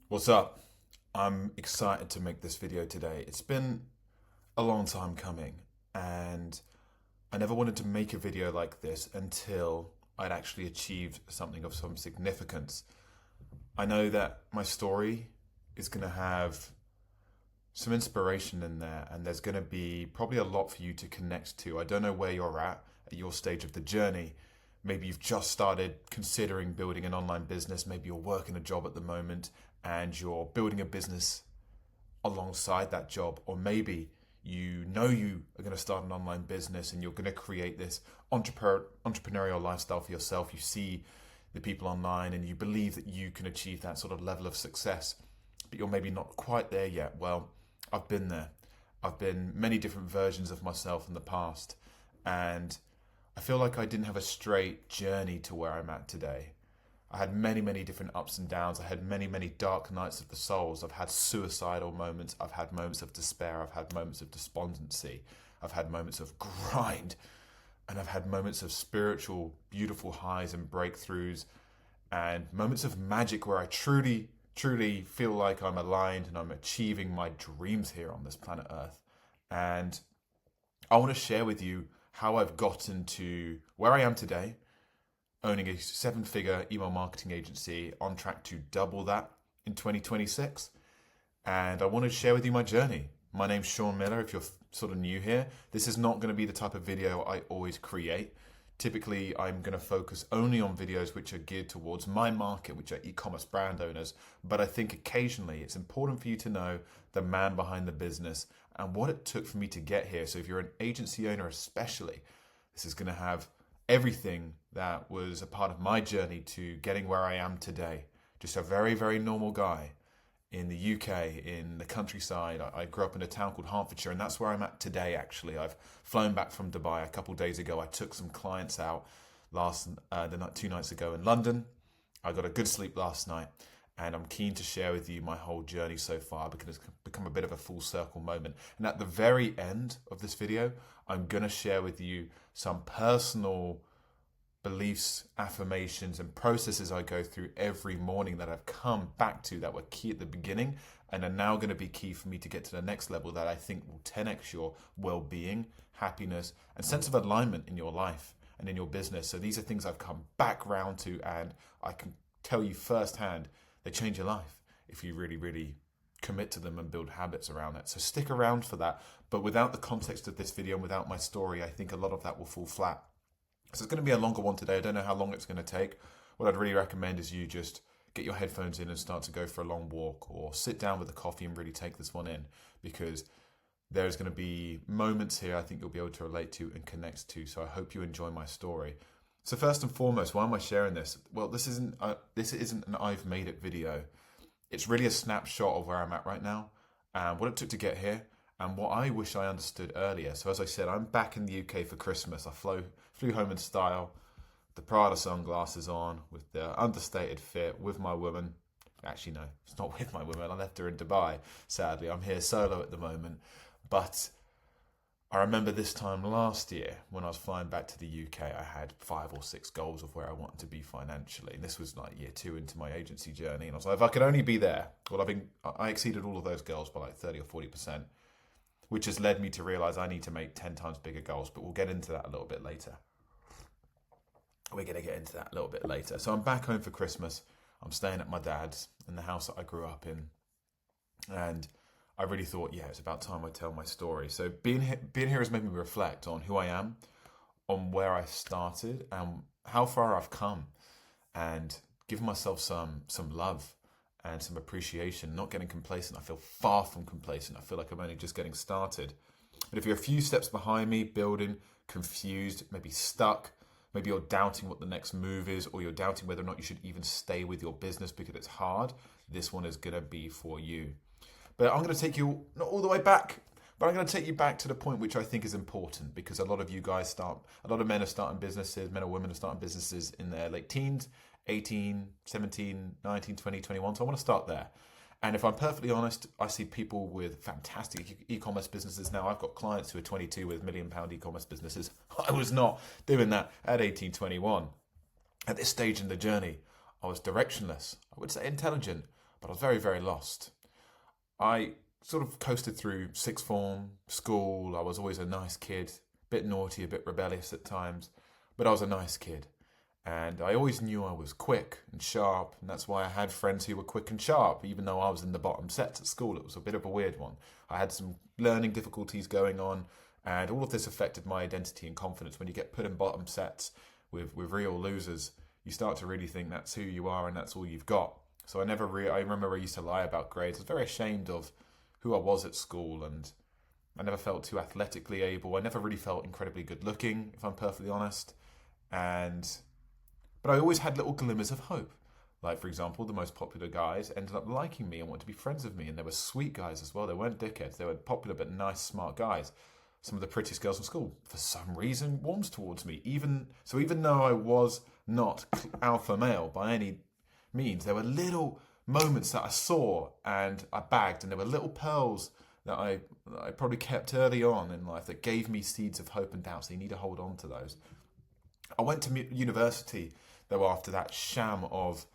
What's up? I'm excited to make this video today. It's been a long time coming, and I never wanted to make a video like this until I'd actually achieved something of some significance. I know that my story is going to have some inspiration in there, and there's going to be probably a lot for you to connect to. I don't know where you're at your stage of the journey. Maybe you've just started considering building an online business. Maybe you're working a job at the moment and you're building a business alongside that job. Or maybe you know you are going to start an online business and you're going to create this entrepreneurial lifestyle for yourself. You see the people online and you believe that you can achieve that sort of level of success, but you're maybe not quite there yet. Well, I've been there. I've been many different versions of myself in the past, and I feel like I didn't have a straight journey to where I'm at today. I had many, many different ups and downs. I had many, many dark nights of the souls. I've had suicidal moments. I've had moments of despair. I've had moments of despondency. I've had moments of grind. And I've had moments of spiritual, beautiful highs and breakthroughs, and moments of magic where I truly, truly feel like I'm aligned and I'm achieving my dreams here on this planet Earth. And I want to share with you how I've gotten to where I am today, owning a 7-figure email marketing agency, on track to double that in 2026. And I want to share with you my journey. My name's Sean Miller. If you're sort of new here, this is not going to be the type of video I always create. Typically, I'm going to focus only on videos which are geared towards my market, which are e-commerce brand owners. But I think occasionally it's important for you to know the man behind the business and what it took for me to get here. So if you're an agency owner especially, this is going to have everything that was a part of my journey to getting where I am today. Just a very, very normal guy in the UK, in the countryside. I grew up in a town called Hertfordshire, and that's where I'm at today, actually. I've flown back from Dubai a couple of days ago. I took some clients out the 2 nights ago in London. I got a good sleep last night, and I'm keen to share with you my whole journey so far because it's become a bit of a full circle moment. And at the very end of this video, I'm going to share with you some personal beliefs, affirmations, and processes I go through every morning that I've come back to that were key at the beginning and are now going to be key for me to get to the next level that I think will 10x your well-being, happiness, and sense of alignment in your life and in your business. So these are things I've come back round to, and I can tell you firsthand, they change your life if you really, really commit to them and build habits around it. So stick around for that. But without the context of this video and without my story, I think a lot of that will fall flat. So it's going to be a longer one today. I don't know how long it's going to take. What I'd really recommend is you just get your headphones in and start to go for a long walk, or sit down with a coffee and really take this one in, because there's going to be moments here I think you'll be able to relate to and connect to. So I hope you enjoy my story. So first and foremost, why am I sharing this? Well, this isn't an I've made it video. It's really a snapshot of where I'm at right now and what it took to get here, and what I wish I understood earlier. So as I said, I'm back in the UK for Christmas. I flew home in style, the Prada sunglasses on, with the understated fit, with my woman. Actually, no, it's not with my woman. I left her in Dubai, sadly. I'm here solo at the moment. But I remember this time last year when I was flying back to the UK, I had 5 or 6 goals of where I wanted to be financially. And this was like year 2 into my agency journey. And I was like, if I could only be there. Well, I exceeded all of those goals by like 30 or 40%. Which has led me to realize I need to make 10 times bigger goals, but we'll get into that a little bit later. We're going to get into that a little bit later. So I'm back home for Christmas. I'm staying at my dad's in the house that I grew up in. And I really thought, yeah, it's about time I tell my story. So being here has made me reflect on who I am, on where I started, and how far I've come, and give myself some love and some appreciation, not getting complacent. I feel far from complacent. I feel like I'm only just getting started. But if you're a few steps behind me, building, confused, maybe stuck, maybe you're doubting what the next move is, or you're doubting whether or not you should even stay with your business because it's hard, this one is going to be for you. But I'm going to take you, not all the way back, but I'm going to take you back to the point which I think is important, because a lot of you guys a lot of men are starting businesses, men or women are starting businesses in their late teens, 18, 17, 19, 20, 21. So I want to start there. And if I'm perfectly honest, I see people with fantastic e-commerce businesses now. I've got clients who are 22 with £1 million e-commerce businesses. I was not doing that at 18, 21. At this stage in the journey, I was directionless. I would say intelligent, but I was very, very lost. I sort of coasted through sixth form, school. I was always a nice kid, a bit naughty, a bit rebellious at times, but I was a nice kid. And I always knew I was quick and sharp, and that's why I had friends who were quick and sharp, even though I was in the bottom sets at school. It was a bit of a weird one. I had some learning difficulties going on, and all of this affected my identity and confidence. When you get put in bottom sets with real losers, you start to really think that's who you are and that's all you've got. So I remember I used to lie about grades. I was very ashamed of who I was at school, and I never felt too athletically able. I never really felt incredibly good looking, if I'm perfectly honest. But I always had little glimmers of hope. Like, for example, the most popular guys ended up liking me and wanted to be friends with me. And they were sweet guys as well. They weren't dickheads. They were popular but nice, smart guys. Some of the prettiest girls in school, for some reason, warmed towards me. Even though I was not alpha male by any means, there were little moments that I saw and I bagged. And there were little pearls that I probably kept early on in life that gave me seeds of hope and doubt. So you need to hold on to those. I went to university though after that sham of,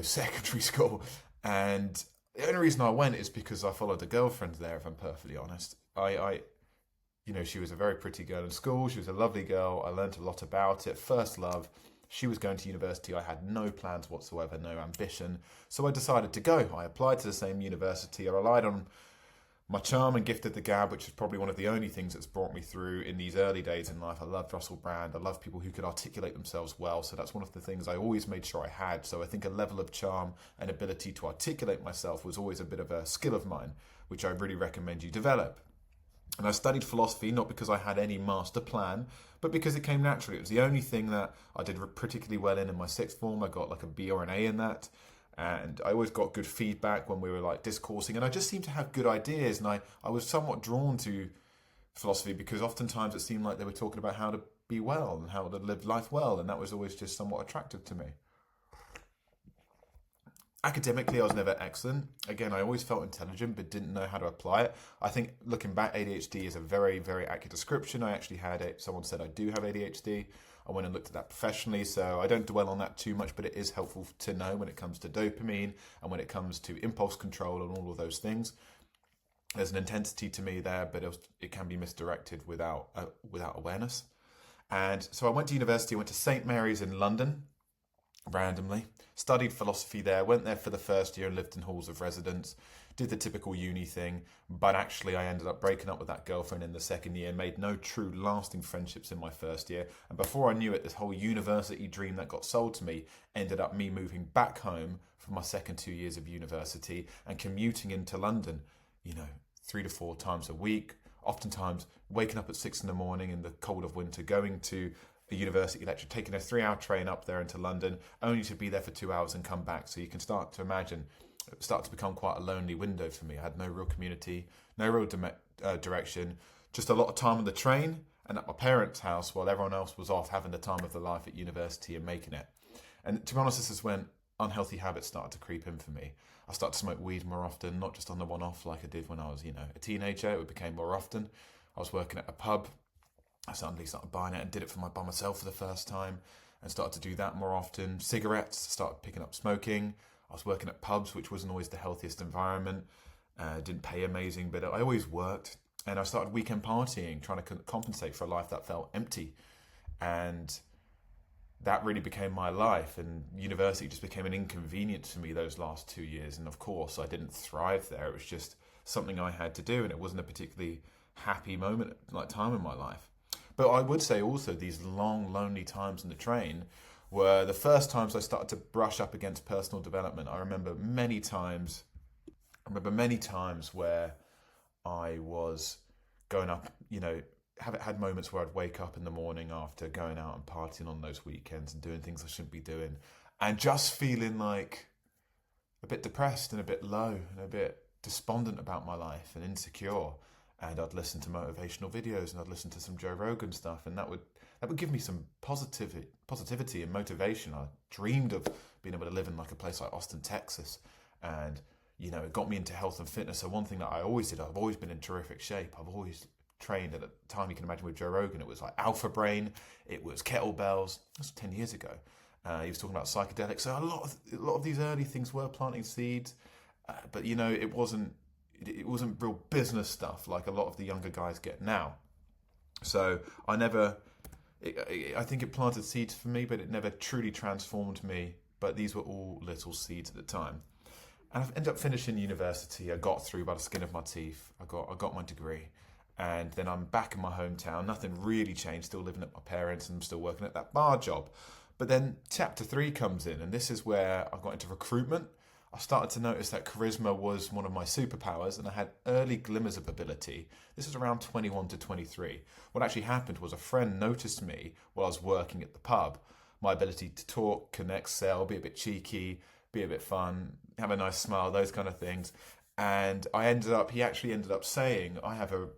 secondary school, and the only reason I went is because I followed a girlfriend there. If I'm perfectly honest, she was a very pretty girl in school. She was a lovely girl. I learned a lot about it. First love. She was going to university. I had no plans whatsoever, no ambition. So I decided to go. I applied to the same university. I relied on my charm and gift of the gab, which is probably one of the only things that's brought me through in these early days in life. I loved Russell Brand. I love people who could articulate themselves well. So that's one of the things I always made sure I had. So I think a level of charm and ability to articulate myself was always a bit of a skill of mine, which I really recommend you develop. And I studied philosophy, not because I had any master plan, but because it came naturally. It was the only thing that I did particularly well in my sixth form. I got like a B or an A in that. And I always got good feedback when we were like discoursing, and I just seemed to have good ideas. And I was somewhat drawn to philosophy because oftentimes it seemed like they were talking about how to be well and how to live life well, and that was always just somewhat attractive to me. Academically, I was never excellent. Again, I always felt intelligent but didn't know how to apply it. I think looking back, ADHD is a very, very accurate description. I actually had it. Someone said I do have ADHD. I went and looked at that professionally, so I don't dwell on that too much, but it is helpful to know when it comes to dopamine and when it comes to impulse control and all of those things. There's an intensity to me there, but it can be misdirected without awareness. And so I went to university. I went to St. Mary's in London, randomly, studied philosophy there, went there for the first year and lived in halls of residence, did the typical uni thing, but actually I ended up breaking up with that girlfriend in the second year, made no true lasting friendships in my first year, and before I knew it, this whole university dream that got sold to me ended up me moving back home for my second 2 years of university and commuting into London, 3 to 4 times a week, oftentimes waking up at 6 in the morning in the cold of winter, going to a university lecture, taking a 3-hour train up there into London, only to be there for 2 hours and come back. So you can start to imagine, it started to become quite a lonely window for me. I had no real community, no real direction, just a lot of time on the train and at my parents' house while everyone else was off having the time of their life at university and making it. And to be honest, this is when unhealthy habits started to creep in for me. I started to smoke weed more often, not just on the one-off like I did when I was, a teenager. It became more often. I was working at a pub. I suddenly started buying it and did it by myself for the first time and started to do that more often. Cigarettes, started picking up smoking. I was working at pubs, which wasn't always the healthiest environment. Didn't pay amazing, but I always worked. And I started weekend partying, trying to compensate for a life that felt empty. And that really became my life. And university just became an inconvenience for me those last 2 years. And of course, I didn't thrive there. It was just something I had to do. And it wasn't a particularly happy time in my life. But I would say also these long, lonely times in the train were the first times I started to brush up against personal development. I remember many times where I was going up, had moments where I'd wake up in the morning after going out and partying on those weekends and doing things I shouldn't be doing and just feeling like a bit depressed and a bit low and a bit despondent about my life and insecure. And I'd listen to motivational videos and I'd listen to some Joe Rogan stuff, and that would give me some positivity and motivation. I dreamed of being able to live in like a place like Austin, Texas, and it got me into health and fitness. So one thing that I always did, I've always been in terrific shape. I've always trained at a time you can imagine with Joe Rogan. It was like Alpha Brain, it was kettlebells. That was 10 years ago, He was talking about psychedelics. So a lot of these early things were planting seeds, but you know, it wasn't real business stuff like a lot of the younger guys get now. So I think it planted seeds for me, but it never truly transformed me. But these were all little seeds at the time. And I've ended up finishing university. I got through by the skin of my teeth. I got my degree. And then I'm back in my hometown. Nothing really changed. Still living at my parents' and I'm still working at that bar job. But then chapter 3 comes in, and this is where I got into recruitment. I started to notice that charisma was one of my superpowers, and I had early glimmers of ability. This is around 21 to 23. What actually happened was a friend noticed me while I was working at the pub. My ability to talk, connect, sell, be a bit cheeky, be a bit fun, have a nice smile, those kind of things. And he actually ended up saying, I have a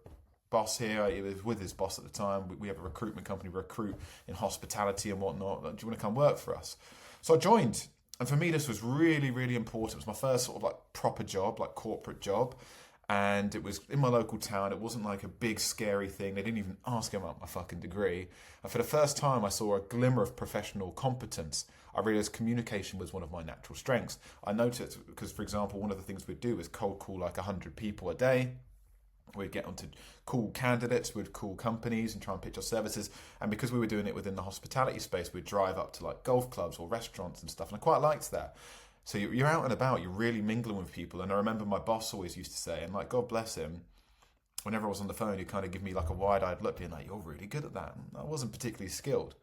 boss here. He was with his boss at the time. We have a recruitment company, recruit in hospitality and whatnot. Do you want to come work for us? So I joined. And for me, this was really, really important. It was my first sort of like proper job, like corporate job. And it was in my local town. It wasn't like a big, scary thing. They didn't even ask about my fucking degree. And for the first time, I saw a glimmer of professional competence. I realised communication was one of my natural strengths. I noticed, because, for example, one of the things we'd do is cold call like 100 people a day. We'd get onto cool candidates, we'd call companies and try and pitch our services. And because we were doing it within the hospitality space, we'd drive up to like golf clubs or restaurants and stuff. And I quite liked that. So you're out and about, you're really mingling with people. And I remember my boss always used to say, and like, God bless him, whenever I was on the phone, he'd kind of give me like a wide-eyed look, being like, you're really good at that. And I wasn't particularly skilled.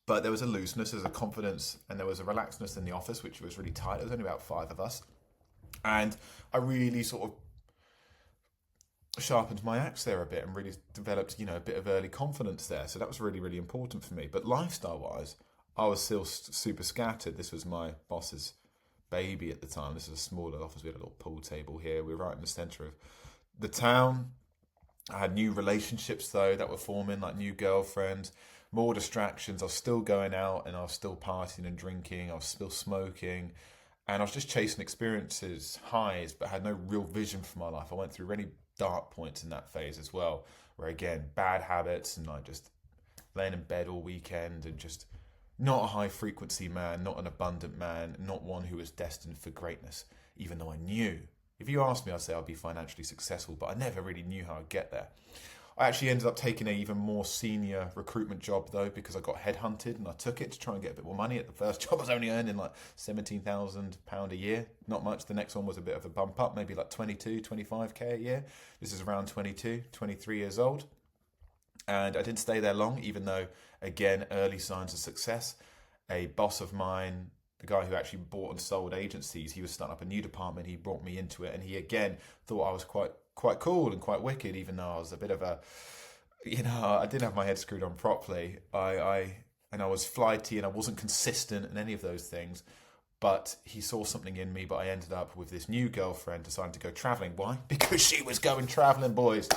But there was a looseness, there was a confidence, and there was a relaxedness in the office, which was really tight. There was only about 5 of us. And I really sort of sharpened my axe there a bit and really developed, a bit of early confidence there. So that was really, really important for me. But lifestyle-wise, I was still super scattered. This was my boss's baby at the time. This was a smaller office. We had a little pool table here. We were right in the centre of the town. I had new relationships, though, that were forming, like new girlfriends, more distractions. I was still going out and I was still partying and drinking. I was still smoking. And I was just chasing experiences, highs, but had no real vision for my life. I went through really dark points in that phase as well, where again, bad habits and like just laying in bed all weekend and just not a high frequency man, not an abundant man, not one who was destined for greatness, even though I knew. If you asked me, I'd say I'd be financially successful, but I never really knew how I'd get there. I actually ended up taking an even more senior recruitment job though, because I got headhunted and I took it to try and get a bit more money. At the first job, I was only earning like £17,000 a year. Not much. The next one was a bit of a bump up, maybe like 25k a year. This is around 22, 23 years old. And I didn't stay there long, even though, again, early signs of success. A boss of mine, the guy who actually bought and sold agencies, he was starting up a new department. He brought me into it, and he again thought I was quite cool and quite wicked, even though I was a bit of a, I didn't have my head screwed on properly. I was flighty and I wasn't consistent in any of those things. But he saw something in me, but I ended up with this new girlfriend, deciding to go travelling. Why? Because she was going travelling, boys.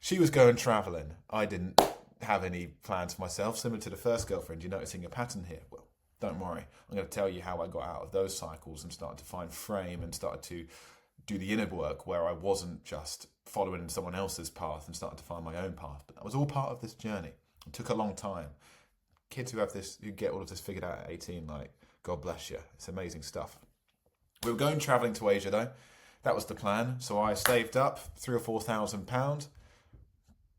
She was going travelling. I didn't have any plans for myself, similar to the first girlfriend. You're noticing a pattern here. Well, don't worry. I'm going to tell you how I got out of those cycles and started to find frame and started to do the inner work where I wasn't just following someone else's path and started to find my own path. But that was all part of this journey. It took a long time. Kids who get all of this figured out at 18, like, God bless you. It's amazing stuff. We were going travelling to Asia though. That was the plan. So I saved up £3,000 or £4,000,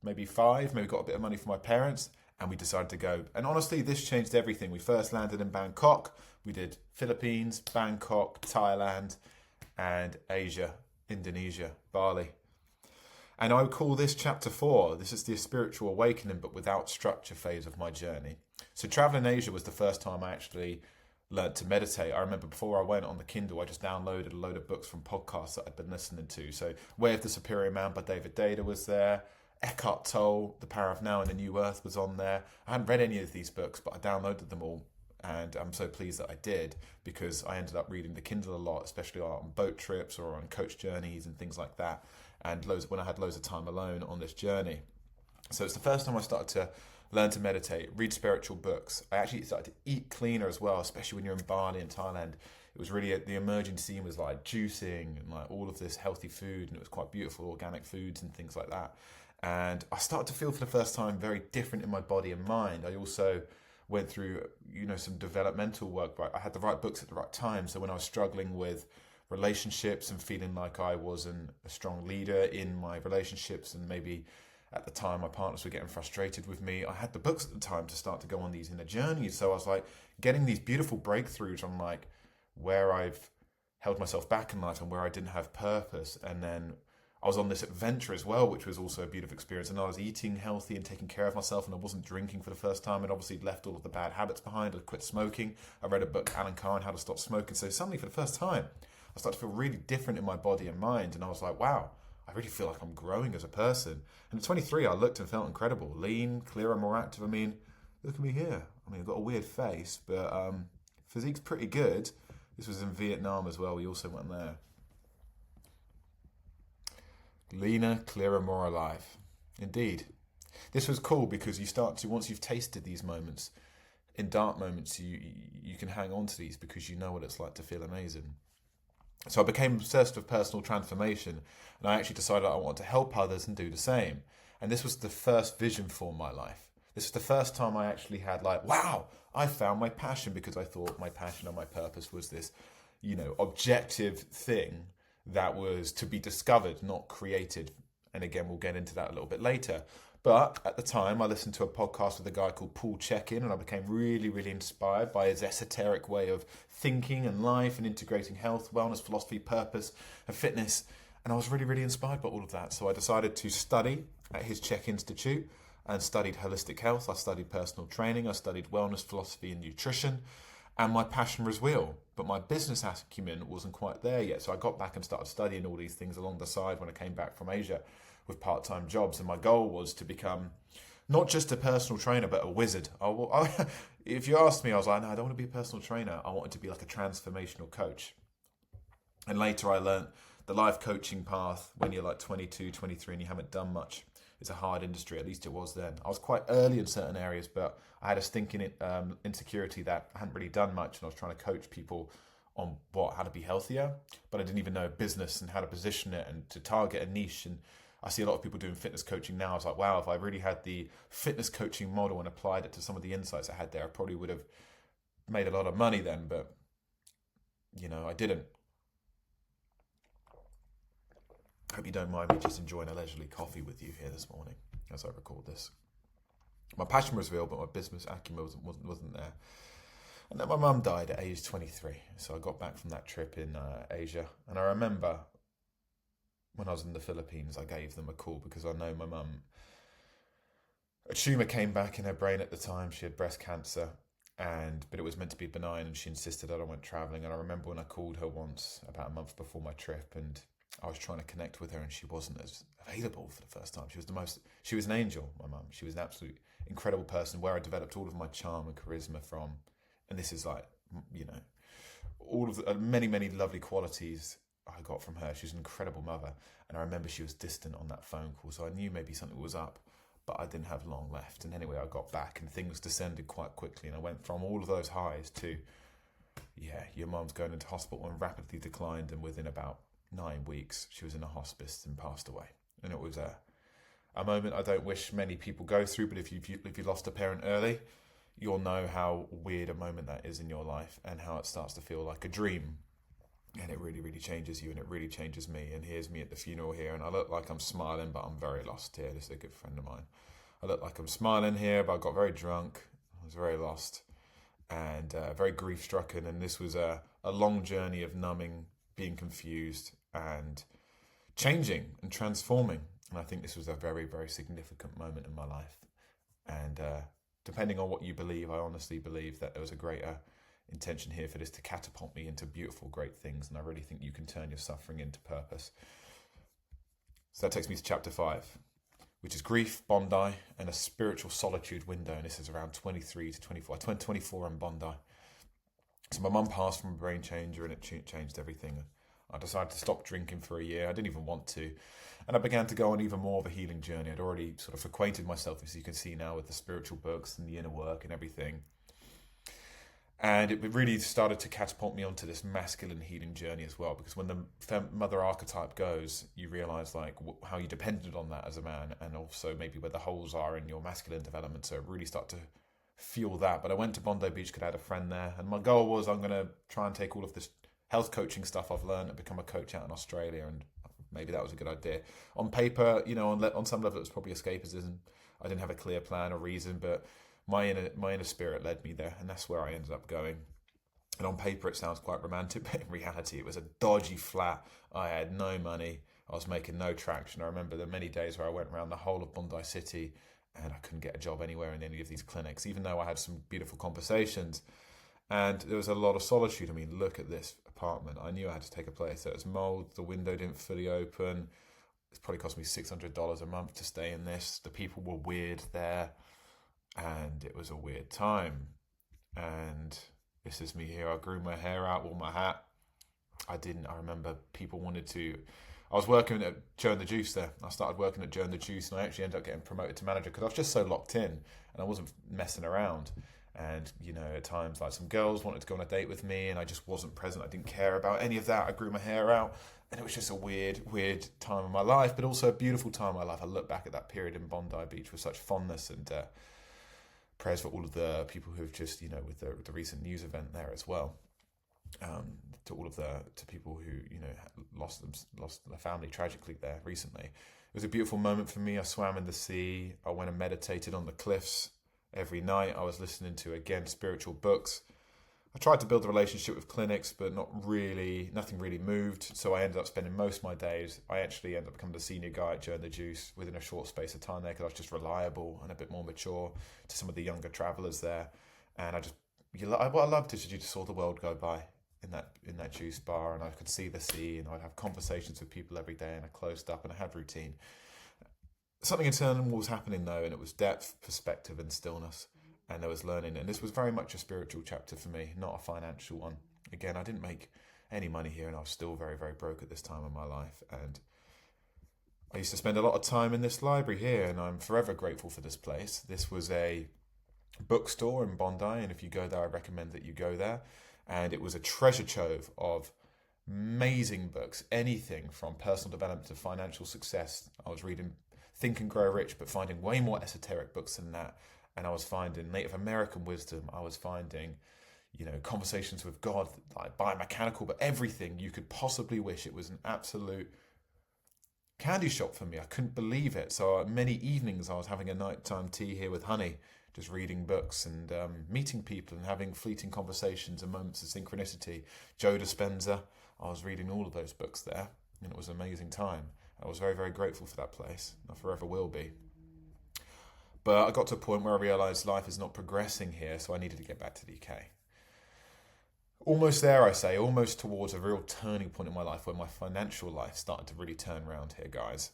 maybe 5, maybe got a bit of money from my parents, and we decided to go. And honestly, this changed everything. We first landed in Bangkok. We did Philippines, Bangkok, Thailand, and Asia, Indonesia, Bali. And I would call this chapter 4. This is the spiritual awakening, but without structure phase of my journey. So traveling Asia was the first time I actually learned to meditate. I remember before I went on the Kindle, I just downloaded a load of books from podcasts that I'd been listening to. So Way of the Superior Man by David Data was there. Eckhart Tolle, The Power of Now and the New Earth was on there. I hadn't read any of these books, but I downloaded them all. And I'm so pleased that I did, because I ended up reading the Kindle a lot, especially on boat trips or on coach journeys and things like that. And when I had loads of time alone on this journey. So it's the first time I started to learn to meditate, read spiritual books. I actually started to eat cleaner as well, especially when you're in Bali and Thailand. It was really, the emerging scene was like juicing and like all of this healthy food, and it was quite beautiful, organic foods and things like that. And I started to feel for the first time very different in my body and mind. I also went through, some developmental work. Right? I had the right books at the right time. So when I was struggling with relationships and feeling like I wasn't a strong leader in my relationships, and maybe at the time my partners were getting frustrated with me, I had the books at the time to start to go on these inner journeys. So I was like getting these beautiful breakthroughs on like where I've held myself back in life and where I didn't have purpose. And then I was on this adventure as well, which was also a beautiful experience. And I was eating healthy and taking care of myself, and I wasn't drinking for the first time. And obviously left all of the bad habits behind. I quit smoking. I read a book, Alan Carr, on how to stop smoking. So suddenly, for the first time, I started to feel really different in my body and mind. And I was like, wow, I really feel like I'm growing as a person. And at 23, I looked and felt incredible. Lean, clearer, more active. I mean, look at me here. I mean, I've got a weird face, but physique's pretty good. This was in Vietnam as well. We also went there. Leaner, clearer, more alive. Indeed. This was cool because you start to, once you've tasted these moments, in dark moments, you can hang on to these because you know what it's like to feel amazing. So I became obsessed with personal transformation, and I actually decided I wanted to help others and do the same. And this was the first vision for my life. This was the first time I actually had like, wow, I found my passion, because I thought my passion and my purpose was this, objective thing that was to be discovered, not created. And again, we'll get into that a little bit later. But at the time, I listened to a podcast with a guy called Paul Chek-In, and I became really, really inspired by his esoteric way of thinking and life and integrating health, wellness, philosophy, purpose, and fitness. And I was really, really inspired by all of that. So I decided to study at his Chek Institute and studied holistic health. I studied personal training. I studied wellness, philosophy, and nutrition. And my passion was real, but my business acumen wasn't quite there yet. So I got back and started studying all these things along the side when I came back from Asia with part-time jobs. And my goal was to become not just a personal trainer, but a wizard. If you asked me, I was like, no, I don't want to be a personal trainer. I wanted to be like a transformational coach. And later I learned the life coaching path when you're like 22, 23 and you haven't done much. It's a hard industry, at least it was then. I was quite early in certain areas, but I had a stinking insecurity that I hadn't really done much, and I was trying to coach people on how to be healthier, but I didn't even know business and how to position it and to target a niche. And I see a lot of people doing fitness coaching now. I was like, wow, if I really had the fitness coaching model and applied it to some of the insights I had there, I probably would have made a lot of money then, but I didn't. I hope you don't mind me just enjoying a leisurely coffee with you here this morning as I record this. My passion was real, but my business acumen wasn't there. And then my mum died at age 23. So I got back from that trip in Asia. And I remember when I was in the Philippines, I gave them a call because I know my mum, a tumour came back in her brain at the time. She had breast cancer, but it was meant to be benign, and she insisted that I went travelling. And I remember when I called her once about a month before my trip, and I was trying to connect with her, and she wasn't as available for the first time. She was an angel, my mum. She was an absolute incredible person where I developed all of my charm and charisma from. And this is like, all of the many, many lovely qualities I got from her. She was an incredible mother. And I remember she was distant on that phone call. So I knew maybe something was up, but I didn't have long left. And anyway, I got back and things descended quite quickly. And I went from all of those highs to, your mum's going into hospital, and rapidly declined. And within about 9 weeks, she was in a hospice and passed away. And it was a moment I don't wish many people go through, but if you lost a parent early, you'll know how weird a moment that is in your life and how it starts to feel like a dream. And it really, really changes you, and it really changes me. And here's me at the funeral here, and I look like I'm smiling, but I'm very lost here. This is a good friend of mine. I look like I'm smiling here, but I got very drunk. I was very lost and very grief-stricken. And this was a long journey of numbing, being confused, and changing and transforming. And I think this was a very, very significant moment in my life. And depending on what you believe, I honestly believe that there was a greater intention here for this to catapult me into beautiful, great things. And I really think you can turn your suffering into purpose. So that takes me to chapter 5, which is grief, Bondi, and a spiritual solitude window. And this is around 23 to 24. I turned 24 in Bondi. So my mum passed from a brain changer, and it changed everything. I decided to stop drinking for a year. I didn't even want to. And I began to go on even more of a healing journey. I'd already sort of acquainted myself, as you can see now, with the spiritual books and the inner work and everything. And it really started to catapult me onto this masculine healing journey as well, because when the mother archetype goes, you realize like how you depended on that as a man, and also maybe where the holes are in your masculine development. So it really started to fuel that. But I went to Bondi Beach because I had a friend there, and my goal was I'm going to try and take all of this health coaching stuff I've learned and become a coach out in Australia. And maybe that was a good idea. On paper, on some level it was probably escapism. I didn't have a clear plan or reason, but my inner spirit led me there, and that's where I ended up going. And on paper it sounds quite romantic, but in reality it was a dodgy flat. I had no money. I was making no traction. I remember the many days where I went around the whole of Bondi City and I couldn't get a job anywhere in any of these clinics, even though I had some beautiful conversations. And there was a lot of solitude. I mean, look at this apartment. I knew I had to take a place. There was mold. The window didn't fully open. It's probably cost me $600 a month to stay in this. The people were weird there. And it was a weird time. And this is me here. I grew my hair out, wore my hat. I remember people wanted to. I was working at Joe and the Juice there. I started working at Joe and the Juice, and I actually ended up getting promoted to manager because I was just so locked in and I wasn't messing around. And, at times, like, some girls wanted to go on a date with me and I just wasn't present. I didn't care about any of that. I grew my hair out and it was just a weird time in my life, but also a beautiful time in my life. I look back at that period in Bondi Beach with such fondness and prayers for all of the people who've just, with the recent news event there as well. To people who lost their family tragically there recently. It was a beautiful moment for me. I swam in the sea. I went and meditated on the cliffs every night. I was listening to, again, spiritual books. I tried to build a relationship with clinics, but nothing really moved. So I ended up spending most of my days. I actually ended up becoming the senior guy at Joe and the Juice within a short space of time there because I was just reliable and a bit more mature to some of the younger travellers there. And what I loved is you just saw the world go by in that juice bar, and I could see the sea, and I'd have conversations with people every day, and I closed up and I had routine. Something internal was happening though, and it was depth, perspective, and stillness, and there was learning. And this was very much a spiritual chapter for me, not a financial one. Again, I didn't make any money here, and I was still very, very broke at this time in my life. And I used to spend a lot of time in this library here, and I'm forever grateful for this place. This was a bookstore in Bondi, and if you go there, I recommend that you go there. And it was a treasure trove of amazing books, anything from personal development to financial success. I was reading Think and Grow Rich, but finding way more esoteric books than that. And I was finding Native American wisdom. I was finding, conversations with God, like biomechanical, but everything you could possibly wish. It was an absolute candy shop for me. I couldn't believe it. So many evenings I was having a nighttime tea here with honey, just reading books and meeting people and having fleeting conversations and moments of synchronicity. Joe Dispenza, I was reading all of those books there, and it was an amazing time. I was very, very grateful for that place. I forever will be. But I got to a point where I realised life is not progressing here, so I needed to get back to the UK. Almost there, I say, almost towards a real turning point in my life where my financial life started to really turn around here, guys.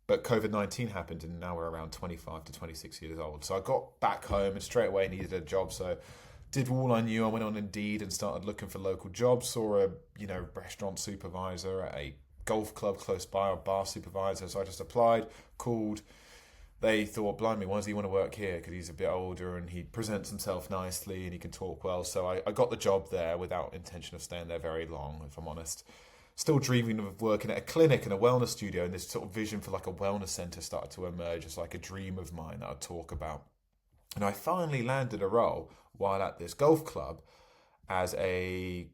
But COVID-19 happened, and now we're around 25 to 26 years old. So I got back home and straight away needed a job. So did all I knew. I went on Indeed and started looking for local jobs. Saw a restaurant supervisor at a golf club close by, or bar supervisor. So I just applied, called. They thought, blimey, why does he want to work here? Because he's a bit older and he presents himself nicely and he can talk well. So I got the job there without intention of staying there very long, if I'm honest. Still dreaming of working at a clinic and a wellness studio, and this sort of vision for like a wellness centre started to emerge as like a dream of mine that I'd talk about. And I finally landed a role while at this golf club as a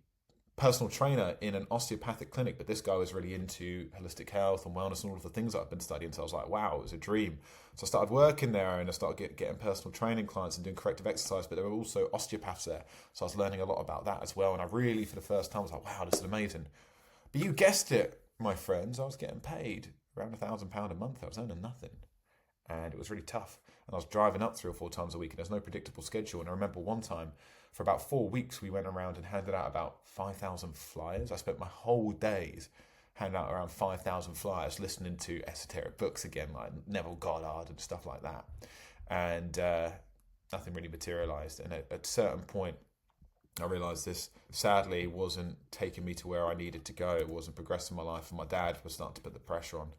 personal trainer in an osteopathic clinic, but this guy was really into holistic health and wellness and all of the things that I've been studying. So I was like, wow, it was a dream. So I started working there and I started getting personal training clients and doing corrective exercise, but there were also osteopaths there. So I was learning a lot about that as well. And I really, for the first time, was like, wow, this is amazing. But you guessed it, my friends, I was getting paid around £1,000 a month. I was earning nothing. And it was really tough. And I was driving up 3 or 4 times a week and there's no predictable schedule. And I remember one time, for about 4 weeks, we went around and handed out about 5,000 flyers. I spent my whole days handing out around 5,000 flyers, listening to esoteric books again, like Neville Goddard and stuff like that. And nothing really materialized. And at a certain point, I realised this, sadly, wasn't taking me to where I needed to go. It wasn't progressing my life. And my dad was starting to put the pressure on.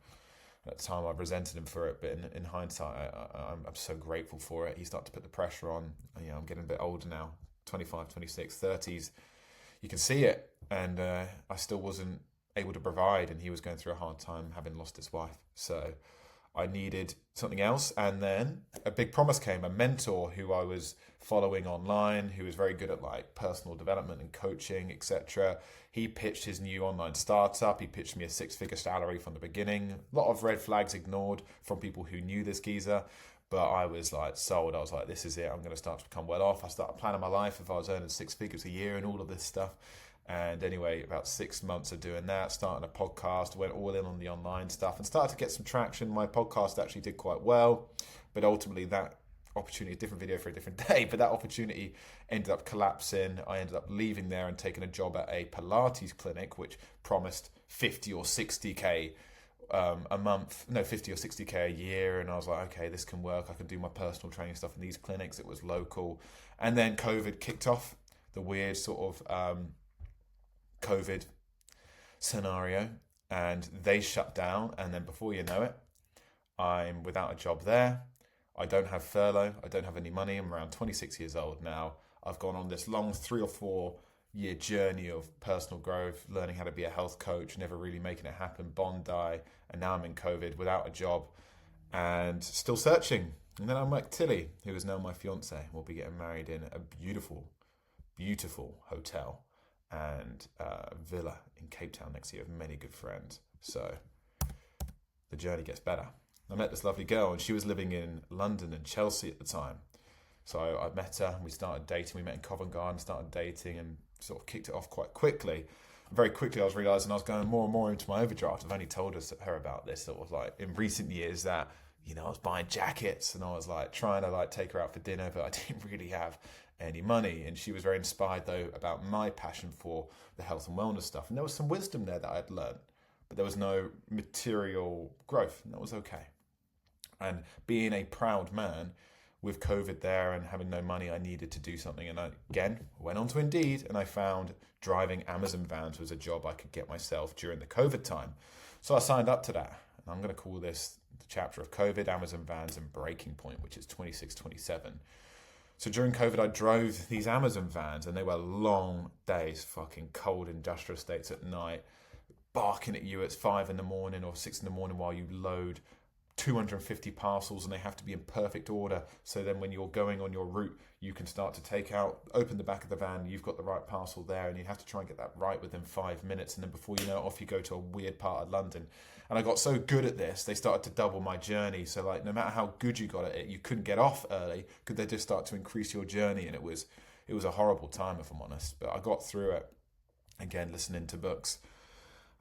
At the time, I resented him for it, but in hindsight, I'm so grateful for it. He started to put the pressure on. I'm getting a bit older now. 25, 26, 30s, you can see it. And I still wasn't able to provide, and he was going through a hard time having lost his wife. So I needed something else. And then a big promise came, a mentor who I was following online, who was very good at like personal development and coaching, etc. He pitched his new online startup. He pitched me a 6-figure salary from the beginning. A lot of red flags ignored from people who knew this geezer. But I was like sold. I was like, this is it. I'm going to start to become well off. I started planning my life if I was earning 6 figures a year and all of this stuff. And anyway, about 6 months of doing that, starting a podcast, went all in on the online stuff and started to get some traction. My podcast actually did quite well, but ultimately that opportunity, a different video for a different day, but that opportunity ended up collapsing. I ended up leaving there and taking a job at a Pilates clinic, which promised 50 or 60K a month, no, 50 or 60K a year. And I was like, okay, this can work. I can do my personal training stuff in these clinics. It was local. And then COVID kicked off, the weird sort of COVID scenario, and they shut down. And then before you know it, I'm without a job there. I don't have furlough. I don't have any money. I'm around 26 years old now. I've gone on this long 3 or 4 year journey of personal growth, learning how to be a health coach, never really making it happen, Bondi, and now I'm in COVID without a job and still searching. And then I met Tilly, who is now my fiance. We'll be getting married in a beautiful, beautiful hotel and villa in Cape Town next year with many good friends. So the journey gets better. I met this lovely girl, and she was living in London and Chelsea at the time. So I met her and we started dating. We met in Covent Garden, started dating, and sort of kicked it off quite quickly. Very quickly I was realising I was going more and more into my overdraft. I've only told her about this sort of like in recent years that, you know, I was buying jackets and I was like trying to like take her out for dinner, but I didn't really have any money. And she was very inspired though about my passion for the health and wellness stuff. And there was some wisdom there that I'd learned, but there was no material growth, and that was okay. And being a proud man with COVID there and having no money, I needed to do something. And I, again, went on to Indeed and I found driving Amazon vans was a job I could get myself during the COVID time. So I signed up to that. And I'm going to call this the chapter of COVID, Amazon vans, and breaking point, which is 26, 27. So during COVID, I drove these Amazon vans, and they were long days, fucking cold industrial estates at night, barking at you at 5 in the morning or 6 in the morning while you load 250 parcels, and they have to be in perfect order. So then when you're going on your route, you can start to take out, open the back of the van, you've got the right parcel there, and you have to try and get that right within 5 minutes. And then before you know it, off you go to a weird part of London. And I got so good at this, they started to double my journey. So like, no matter how good you got at it, you couldn't get off early because they just start to increase your journey. And it was a horrible time, if I'm honest, but I got through it. Again, listening to books.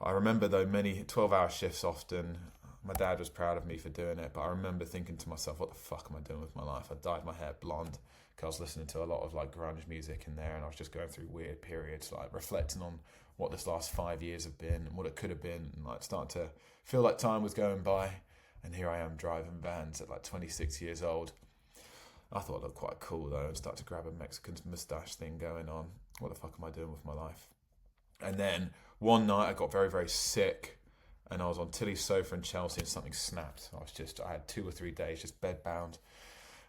I remember though, many 12-hour shifts often. My dad was proud of me for doing it, but I remember thinking to myself, what the fuck am I doing with my life? I dyed my hair blonde because I was listening to a lot of like grunge music in there, and I was just going through weird periods, like reflecting on what this last 5 years have been and what it could have been, and like starting to feel like time was going by. And here I am driving vans at like 26 years old. I thought I looked quite cool though, and started to grab a Mexican moustache thing going on. What the fuck am I doing with my life? And then one night I got very, very sick. And I was on Tilly's sofa in Chelsea and something snapped. I had 2 or 3 days just bedbound.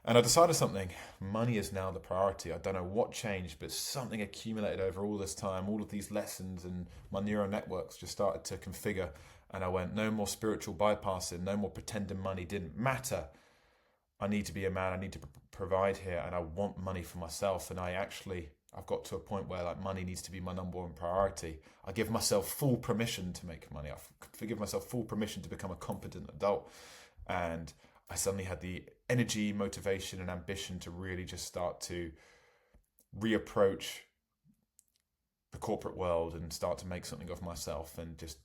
And I decided something. Money is now the priority. I don't know what changed, but something accumulated over all this time. All of these lessons and my neural networks just started to configure. And I went, no more spiritual bypassing, no more pretending money didn't matter. I need to be a man. I need to provide here. And I want money for myself. And I've got to a point where like money needs to be my number one priority. I give myself full permission to make money. I give myself full permission to become a competent adult. And I suddenly had the energy, motivation, and ambition to really just start to reapproach the corporate world and start to make something of myself and just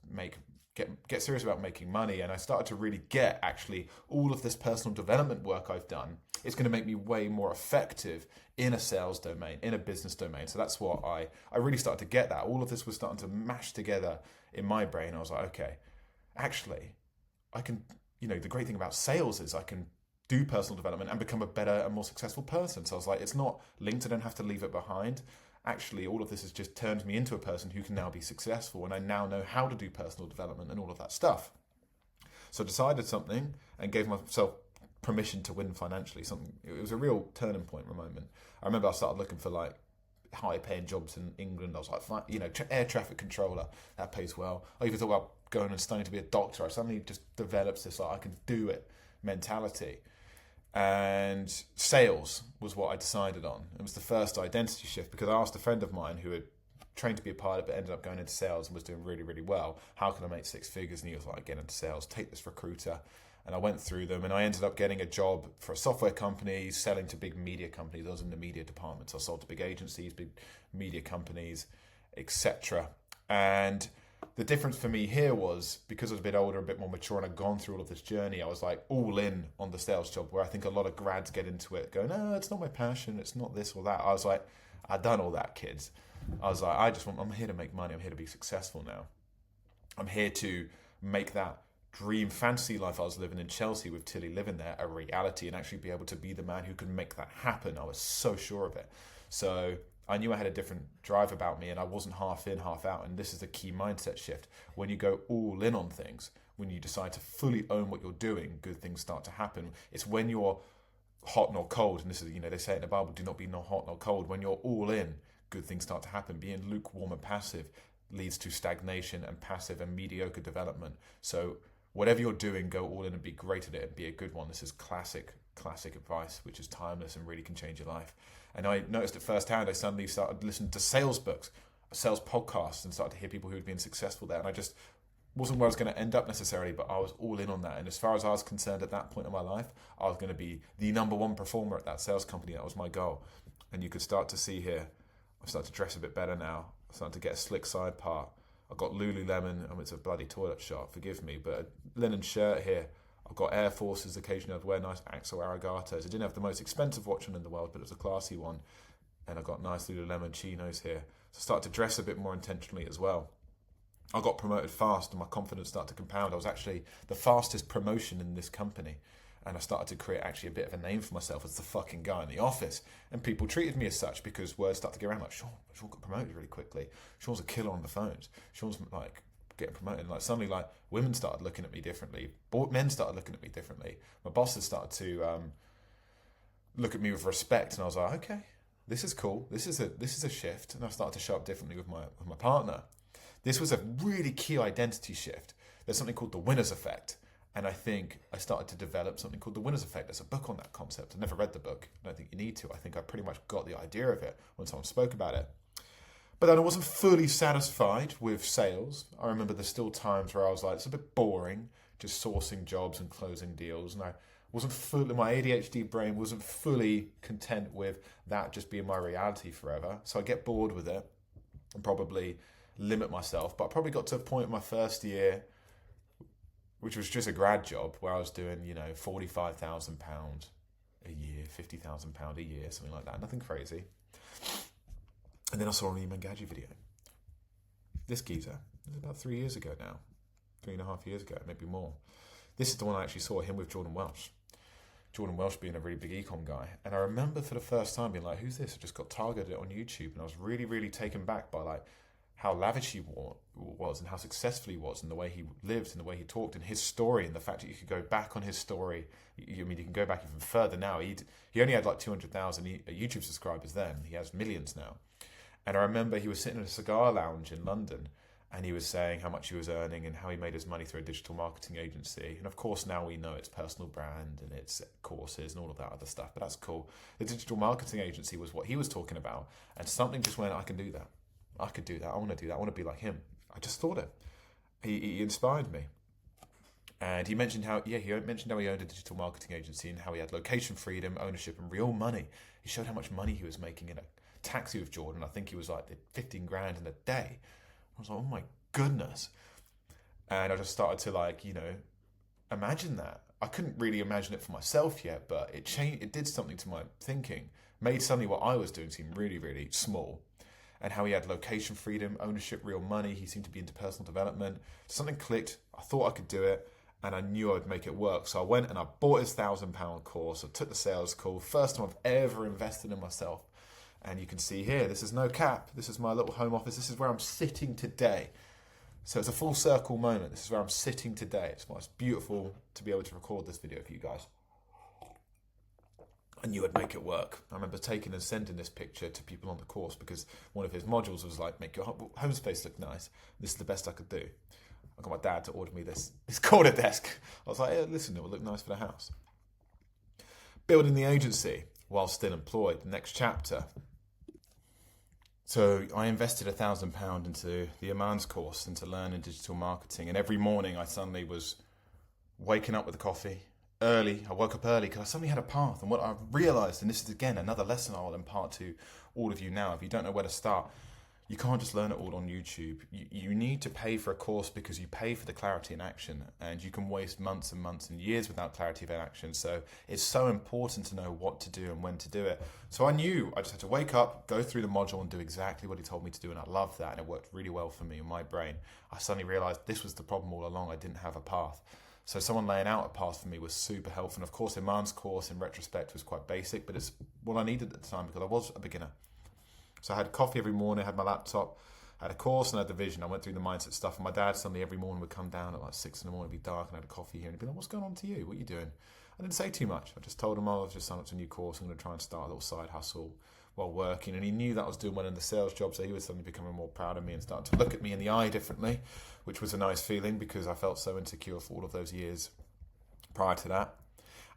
get serious about making money. And I started to really get actually all of this personal development work I've done. It's going to make me way more effective in a sales domain, in a business domain. So that's what I really started to get that. All of this was starting to mash together in my brain. I was like, okay, actually, I can, the great thing about sales is I can do personal development and become a better and more successful person. So I was like, it's not linked. I don't have to leave it behind. Actually, all of this has just turned me into a person who can now be successful. And I now know how to do personal development and all of that stuff. So I decided something and gave myself permission to win financially. It was a real turning point moment. I remember I started looking for like high paying jobs in England. I was like, fine, air traffic controller, that pays well. I even thought about going and studying to be a doctor. I suddenly just developed this like I can do it mentality. And sales was what I decided on. It was the first identity shift, because I asked a friend of mine who had trained to be a pilot but ended up going into sales and was doing really, really well, how can I make six figures? And he was like, get into sales, take this recruiter. And I went through them, and I ended up getting a job for a software company selling to big media companies. I was in the media department, so I sold to big agencies, big media companies, etc. And the difference for me here was, because I was a bit older, a bit more mature, and I'd gone through all of this journey, I was like all in on the sales job, where I think a lot of grads get into it going, no, it's not my passion, it's not this or that. I was like, I'd done all that, kids. I was like, I'm here to make money, I'm here to be successful now. I'm here to make that dream fantasy life I was living in Chelsea with Tilly living there a reality, and actually be able to be the man who can make that happen. I was so sure of it. So I knew I had a different drive about me, and I wasn't half in, half out. And this is the key mindset shift. When you go all in on things, when you decide to fully own what you're doing, good things start to happen. It's when you're hot nor cold, and this is, they say it in the Bible, do not be nor hot nor cold. When you're all in, good things start to happen. Being lukewarm and passive leads to stagnation, and passive and mediocre development. So whatever you're doing, go all in and be great at it and be a good one. This is classic advice, which is timeless and really can change your life. And I noticed it firsthand. I suddenly started listening to sales books, sales podcasts, and started to hear people who had been successful there. And I just wasn't where I was going to end up necessarily, but I was all in on that. And as far as I was concerned at that point in my life, I was going to be the number one performer at that sales company. That was my goal. And you could start to see here, I've started to dress a bit better now. I'm starting to get a slick side part. I've got Lululemon, it's a bloody toilet shop, forgive me, but a linen shirt here. I've got Air Forces, occasionally I'd wear nice Axel Arigatos. I didn't have the most expensive watch in the world, but it was a classy one. And I've got nice Lululemon chinos here. So I started to dress a bit more intentionally as well. I got promoted fast, and my confidence started to compound. I was actually the fastest promotion in this company. And I started to create actually a bit of a name for myself as the fucking guy in the office. And people treated me as such, because words started to get around like, Sean got promoted really quickly. Sean's a killer on the phones. Sean's like getting promoted. And like suddenly, like, women started looking at me differently. Men started looking at me differently. My bosses started to look at me with respect. And I was like, okay, this is cool. This is a shift. And I started to show up differently with my partner. This was a really key identity shift. There's something called the winner's effect. And I think I started to develop something called the winner's effect. There's a book on that concept. I never read the book. I don't think you need to. I think I pretty much got the idea of it when someone spoke about it. But then I wasn't fully satisfied with sales. I remember there's still times where I was like, it's a bit boring, just sourcing jobs and closing deals. And I wasn't fully, my ADHD brain wasn't fully content with that just being my reality forever. So I get bored with it and probably limit myself. But I probably got to a point in my first year, which was just a grad job, where I was doing, £45,000 a year, £50,000 a year, something like that. Nothing crazy. And then I saw an Iman Gadzhi video. This geezer, it was about 3 years ago now, 3.5 years ago, maybe more. This is the one I actually saw, him with Jordan Welsh. Jordan Welsh being a really big ecom guy. And I remember for the first time being like, who's this? I just got targeted on YouTube, and I was really, really taken back by like how lavish he was and how successful he was, and the way he lived and the way he talked and his story, and the fact that you could go back on his story. You can go back even further now. He only had like 200,000 YouTube subscribers then. He has millions now. And I remember he was sitting in a cigar lounge in London, and he was saying how much he was earning and how he made his money through a digital marketing agency. And of course now we know it's personal brand and it's courses and all of that other stuff, but that's cool. The digital marketing agency was what he was talking about, and something just went, I can do that. I could do that. I want to do that. I want to be like him. I just thought it. He inspired me. And he mentioned how he owned a digital marketing agency and how he had location freedom, ownership, and real money. He showed how much money he was making in a taxi with Jordan. I think he was like 15 grand in a day. I was like, oh my goodness. And I just started to imagine that. I couldn't really imagine it for myself yet, but it changed. It did something to my thinking. Made suddenly what I was doing seem really, really small. And how he had location freedom, ownership, real money. He seemed to be into personal development. Something clicked. I thought I could do it, and I knew I would make it work. So I went and I bought his £1,000 course. I took the sales call. First time I've ever invested in myself. And you can see here, this is no cap. This is my little home office. This is where I'm sitting today. So it's a full circle moment. This is where I'm sitting today. It's beautiful to be able to record this video for you guys. I knew I'd make it work. I remember taking and sending this picture to people on the course because one of his modules was like, make your home space look nice. This is the best I could do. I got my dad to order me this corner desk. I was like, hey, listen, it will look nice for the house. Building the agency while still employed, the next chapter. So I invested £1,000 into the Iman's course, into learning digital marketing. And every morning I suddenly was waking up with a coffee early. I woke up early because I suddenly had a path. And what I realised, and this is again another lesson I will impart to all of you now, if you don't know where to start, you can't just learn it all on YouTube. You need to pay for a course because you pay for the clarity in action, and you can waste months and months and years without clarity of action. So it's so important to know what to do and when to do it. So I knew I just had to wake up, go through the module and do exactly what he told me to do, and I loved that, and it worked really well for me in my brain. I suddenly realised this was the problem all along. I didn't have a path. So someone laying out a path for me was super helpful. And of course, Iman's course in retrospect was quite basic, but it's what I needed at the time because I was a beginner. So I had coffee every morning, I had my laptop, I had a course and I had the vision. I went through the mindset stuff, and my dad suddenly every morning would come down at like 6 in the morning, it'd be dark, and I had a coffee here, and he'd be like, what's going on to you? What are you doing? I didn't say too much. I just told him, I've just signed up to a new course, I'm going to try and start a little side hustle while working. And he knew that I was doing well in the sales job, so he was suddenly becoming more proud of me and starting to look at me in the eye differently, which was a nice feeling because I felt so insecure for all of those years prior to that.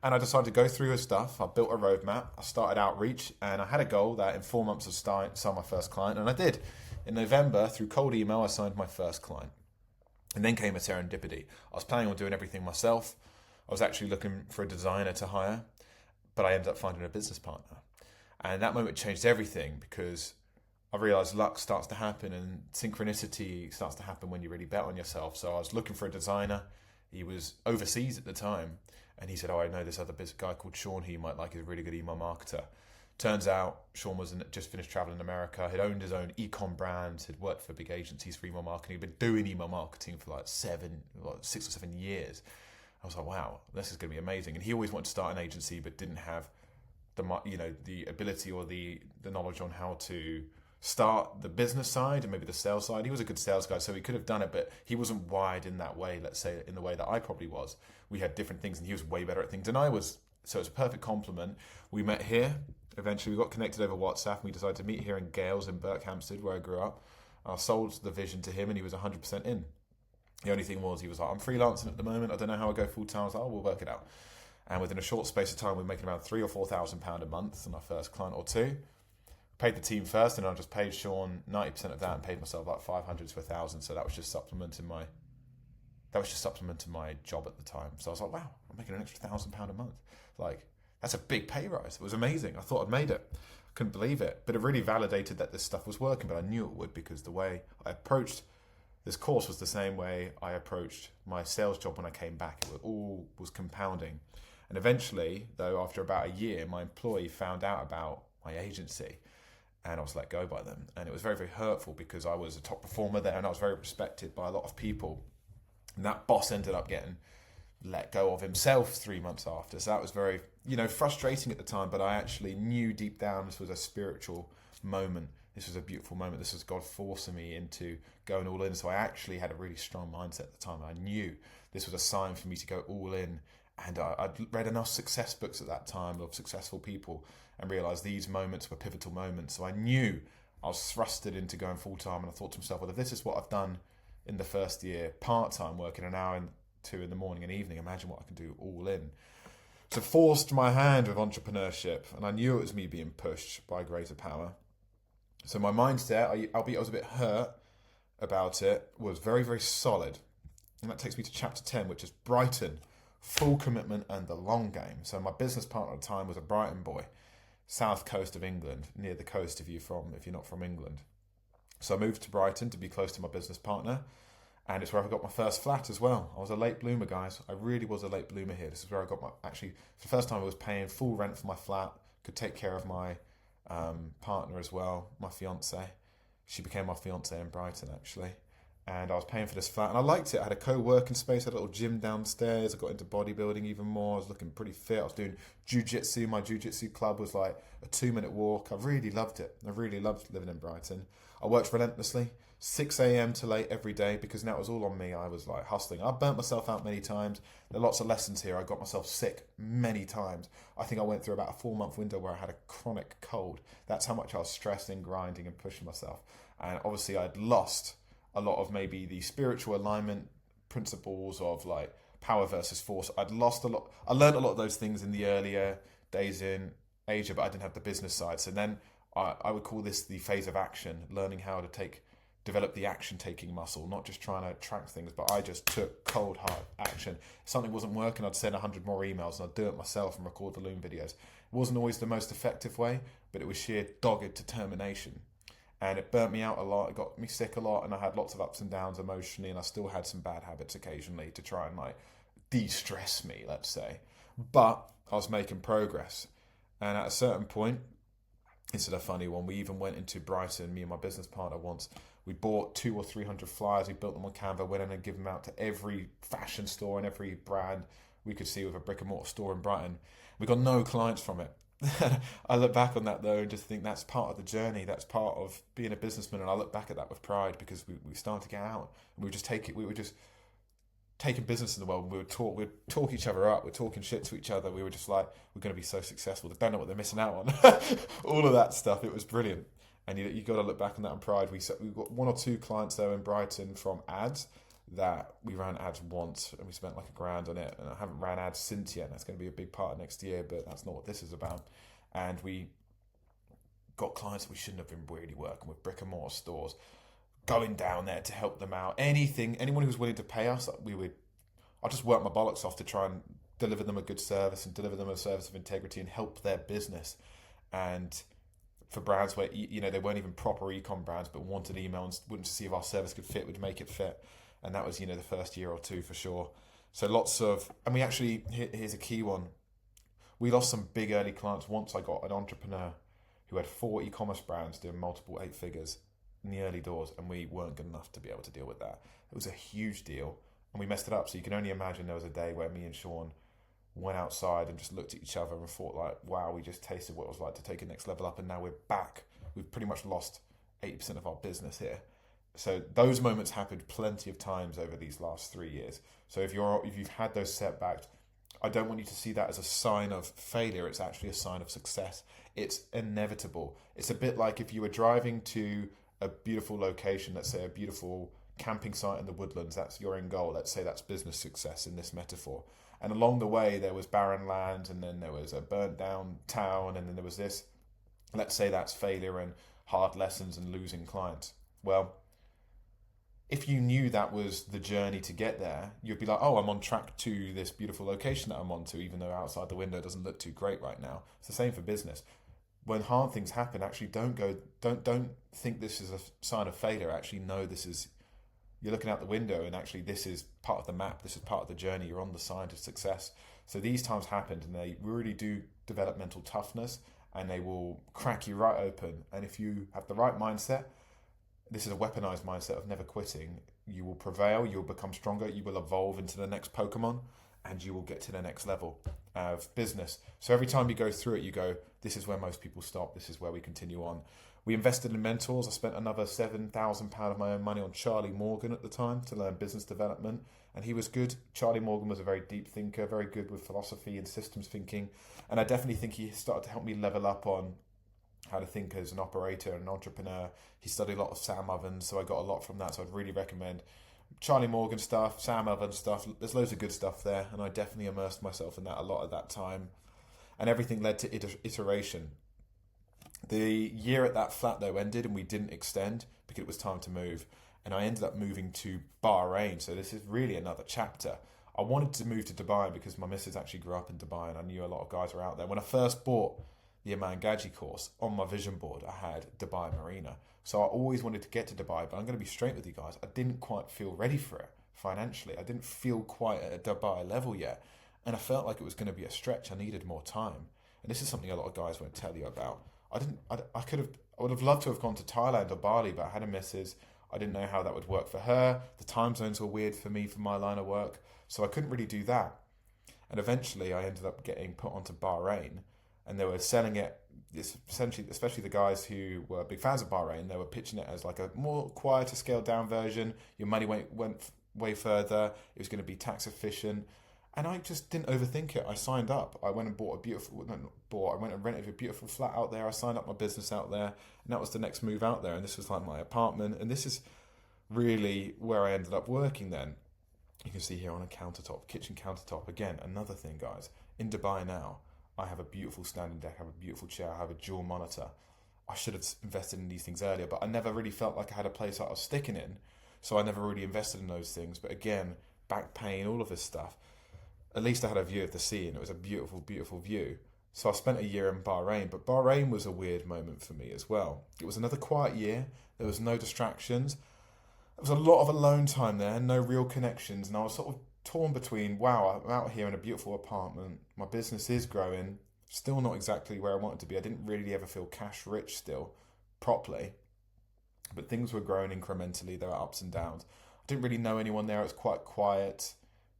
And I decided to go through his stuff. I built a roadmap. I started outreach, and I had a goal that in 4 months of sign my first client, and I did. In November, through cold email, I signed my first client. And then came a serendipity. I was planning on doing everything myself. I was actually looking for a designer to hire, but I ended up finding a business partner. And that moment changed everything because I realized luck starts to happen and synchronicity starts to happen when you really bet on yourself. So I was looking for a designer. He was overseas at the time. And he said, I know this other guy called Sean who you might like, is a really good email marketer. Turns out Sean was just finished traveling in America. He'd owned his own e-com brands. He'd worked for big agencies for email marketing. He'd been doing email marketing for like 6 or 7 years. I was like, wow, this is going to be amazing. And he always wanted to start an agency, but didn't have the ability or the knowledge on how to start the business side and maybe the sales side. He was a good sales guy, so he could have done it, but he wasn't wired in that way, let's say, in the way that I probably was. We had different things, and he was way better at things than I was. So it's a perfect compliment. We met here. Eventually, we got connected over WhatsApp, and we decided to meet here in Gales in Berkhamsted, where I grew up. I sold the vision to him, and he was 100% in. The only thing was, he was like, I'm freelancing at the moment. I don't know how I go full time. I was like, oh, we'll work it out. And within a short space of time, we were making around £3,000 or £4,000 a month on our first client or two. Paid the team first, and I just paid Sean 90% of that and paid myself about 500 to 1,000. So that was just supplementing my job at the time. So I was like, wow, I'm making an extra £1,000 a month. Like, that's a big pay rise. It was amazing. I thought I'd made it. I couldn't believe it. But it really validated that this stuff was working, but I knew it would because the way I approached this course was the same way I approached my sales job when I came back. It all was compounding. And eventually, though, after about a year, my employee found out about my agency. And I was let go by them. And it was very, very hurtful because I was a top performer there and I was very respected by a lot of people. And that boss ended up getting let go of himself 3 months after. So that was very, frustrating at the time. But I actually knew deep down this was a spiritual moment. This was a beautiful moment. This was God forcing me into going all in. So I actually had a really strong mindset at the time. I knew this was a sign for me to go all in. And I'd read enough success books at that time of successful people and realised these moments were pivotal moments. So I knew I was thrusted into going full-time, and I thought to myself, well, if this is what I've done in the first year, part-time, working an hour and 2 in the morning and evening, imagine what I can do all in. So forced my hand with entrepreneurship, and I knew it was me being pushed by greater power. So my mindset, albeit I was a bit hurt about it, was very, very solid. And that takes me to chapter 10, which is Brighton, full commitment and the long game. So my business partner at the time was a Brighton boy, south coast of England, near the coast if you're not from England. So I moved to Brighton to be close to my business partner, and it's where I got my first flat as well. I was a late bloomer, guys. I really was a late bloomer here. This is where I got for the first time I was paying full rent for my flat, could take care of my partner as well, my fiance. She became my fiance in Brighton, actually. And I was paying for this flat, and I liked it. I had a co-working space, I had a little gym downstairs. I got into bodybuilding even more. I was looking pretty fit. I was doing jiu-jitsu. My jiu-jitsu club was like a 2-minute walk. I really loved it. I really loved living in Brighton. I worked relentlessly, 6 a.m. till 8 every day, because that was all on me. I was like hustling. I burnt myself out many times. There are lots of lessons here. I got myself sick many times. I think I went through about a 4-month window where I had a chronic cold. That's how much I was stressing, grinding, and pushing myself. And obviously I'd lost a lot of maybe the spiritual alignment principles of like power versus force. I'd lost a lot. I learned a lot of those things in the earlier days in Asia, but I didn't have the business side. So then I would call this the phase of action, learning how to develop the action taking muscle, not just trying to track things, but I just took cold hard action. If something wasn't working, I'd send 100 more emails and I'd do it myself and record the Loom videos. It wasn't always the most effective way, but it was sheer dogged determination. And it burnt me out a lot, it got me sick a lot, and I had lots of ups and downs emotionally, and I still had some bad habits occasionally to try and like de-stress me, let's say. But I was making progress. And at a certain point, this is a funny one, we even went into Brighton, me and my business partner once. We bought 200 or 300 flyers, we built them on Canva, went in and give them out to every fashion store and every brand we could see with a brick and mortar store in Brighton. We got no clients from it. I look back on that though and just think that's part of the journey, that's part of being a businessman, and I look back at that with pride, because we started to get out and we were just taking business in the world. We'd talk each other up, we're talking shit to each other, we were just like, we're going to be so successful, they don't know what they're missing out on. All of that stuff, it was brilliant. And you got to look back on that in pride. We got 1 or 2 clients though in Brighton from ads, that we ran ads once and we spent like $1,000 on it, and I haven't ran ads since yet. That's going to be a big part of next year, but that's not what this is about. And we got clients that we shouldn't have been really working with, brick and mortar stores, going down there to help them out. Anyone who was willing to pay us, I just worked my bollocks off to try and deliver them a good service and deliver them a service of integrity and help their business. And for brands where they weren't even proper e-com brands, but wanted email and wanted to see if our service could fit, would make it fit. And that was the first year or two for sure. So and we actually, here's a key one. We lost some big early clients. Once I got an entrepreneur who had 4 e-commerce brands doing multiple 8 figures in the early doors, and we weren't good enough to be able to deal with that. It was a huge deal, and we messed it up. So you can only imagine there was a day where me and Sean went outside and just looked at each other and thought like, wow, we just tasted what it was like to take a next level up, and now we're back. We've pretty much lost 80% of our business here. So those moments happened plenty of times over these last 3 years. So if you've had those setbacks, I don't want you to see that as a sign of failure. It's actually a sign of success. It's inevitable. It's a bit like if you were driving to a beautiful location, let's say a beautiful camping site in the woodlands, that's your end goal. Let's say that's business success in this metaphor. And along the way, there was barren land, and then there was a burnt down town, and then there was this. Let's say that's failure and hard lessons and losing clients. Well, if you knew that was the journey to get there, you'd be like, oh, I'm on track to this beautiful location that I'm on to, even though outside the window doesn't look too great right now. It's the same for business. When hard things happen, actually don't think this is a sign of failure. Actually, no, you're looking out the window, and actually this is part of the map. This is part of the journey. You're on the side of success. So these times happened, and they really do develop mental toughness, and they will crack you right open. And if you have the right mindset, this is a weaponized mindset of never quitting, you will prevail, you'll become stronger, you will evolve into the next Pokemon, and you will get to the next level of business. So every time you go through it, you go, this is where most people stop, this is where we continue on. We invested in mentors. I spent another £7,000 of my own money on Charlie Morgan at the time to learn business development, and he was good. Charlie Morgan was a very deep thinker, very good with philosophy and systems thinking, and I definitely think he started to help me level up on how to think as an operator and an entrepreneur. He studied a lot of Sam Ovens, so I got a lot from that. So I'd really recommend Charlie Morgan stuff, Sam Ovens stuff. There's loads of good stuff there, and I definitely immersed myself in that a lot at that time. And everything led to iteration. The year at that flat though ended, and we didn't extend because it was time to move. And I ended up moving to Bahrain. So this is really another chapter. I wanted to move to Dubai because my missus actually grew up in Dubai, and I knew a lot of guys were out there. When I first bought the Iman Gadzhi course, on my vision board I had Dubai Marina. So I always wanted to get to Dubai, but I'm going to be straight with you guys, I didn't quite feel ready for it financially. I didn't feel quite at a Dubai level yet, and I felt like it was going to be a stretch. I needed more time, and this is something a lot of guys won't tell you about. I would have loved to have gone to Thailand or Bali, but I had a missus. I didn't know how that would work for her. The time zones were weird for me for my line of work, so I couldn't really do that. And eventually I ended up getting put onto Bahrain, and they were selling it it's essentially, especially the guys who were big fans of Bahrain, they were pitching it as like a more quieter, scaled down version. Your money went way further. It was going to be tax efficient. And I just didn't overthink it. I signed up. I went and bought a beautiful, no, not bought, I went and rented a beautiful flat out there. I signed up my business out there. And that was the next move out there. And this was like my apartment. And this is really where I ended up working then. You can see here on a countertop, kitchen countertop. Again, another thing, guys. In Dubai now, I have a beautiful standing deck, I have a beautiful chair, I have a dual monitor. I should have invested in these things earlier, but I never really felt like I had a place that I was sticking in. So I never really invested in those things. But again, back pain, all of this stuff. At least I had a view of the sea, and it was a beautiful, beautiful view. So I spent a year in Bahrain, but Bahrain was a weird moment for me as well. It was another quiet year. There was no distractions. There was a lot of alone time there, no real connections, and I was sort of torn between, wow, I'm out here in a beautiful apartment, my business is growing, still not exactly where I wanted to be. I didn't really ever feel cash rich still, properly, but things were growing incrementally. There were ups and downs. I didn't really know anyone there. It was quite quiet.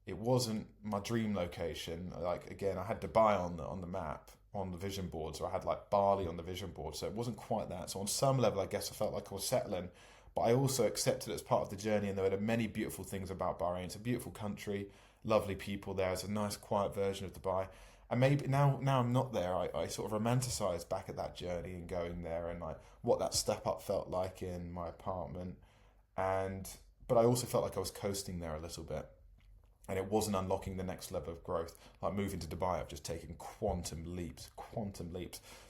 It wasn't my dream location. Like, again, I had Dubai on the map, on the vision board, so I had like Bali on the vision board, so it wasn't quite that. So on some level, I guess I felt like I was settling, but I also accepted it as part of the journey, and there were many beautiful things about Bahrain. It's a beautiful country, lovely people there. It's a nice, quiet version of Dubai. And maybe now I'm not there, I sort of romanticize back at that journey and going there, and like what that step up felt like in my apartment. But I also felt like I was coasting there a little bit, and it wasn't unlocking the next level of growth. Like moving to Dubai, I've just taken quantum leaps.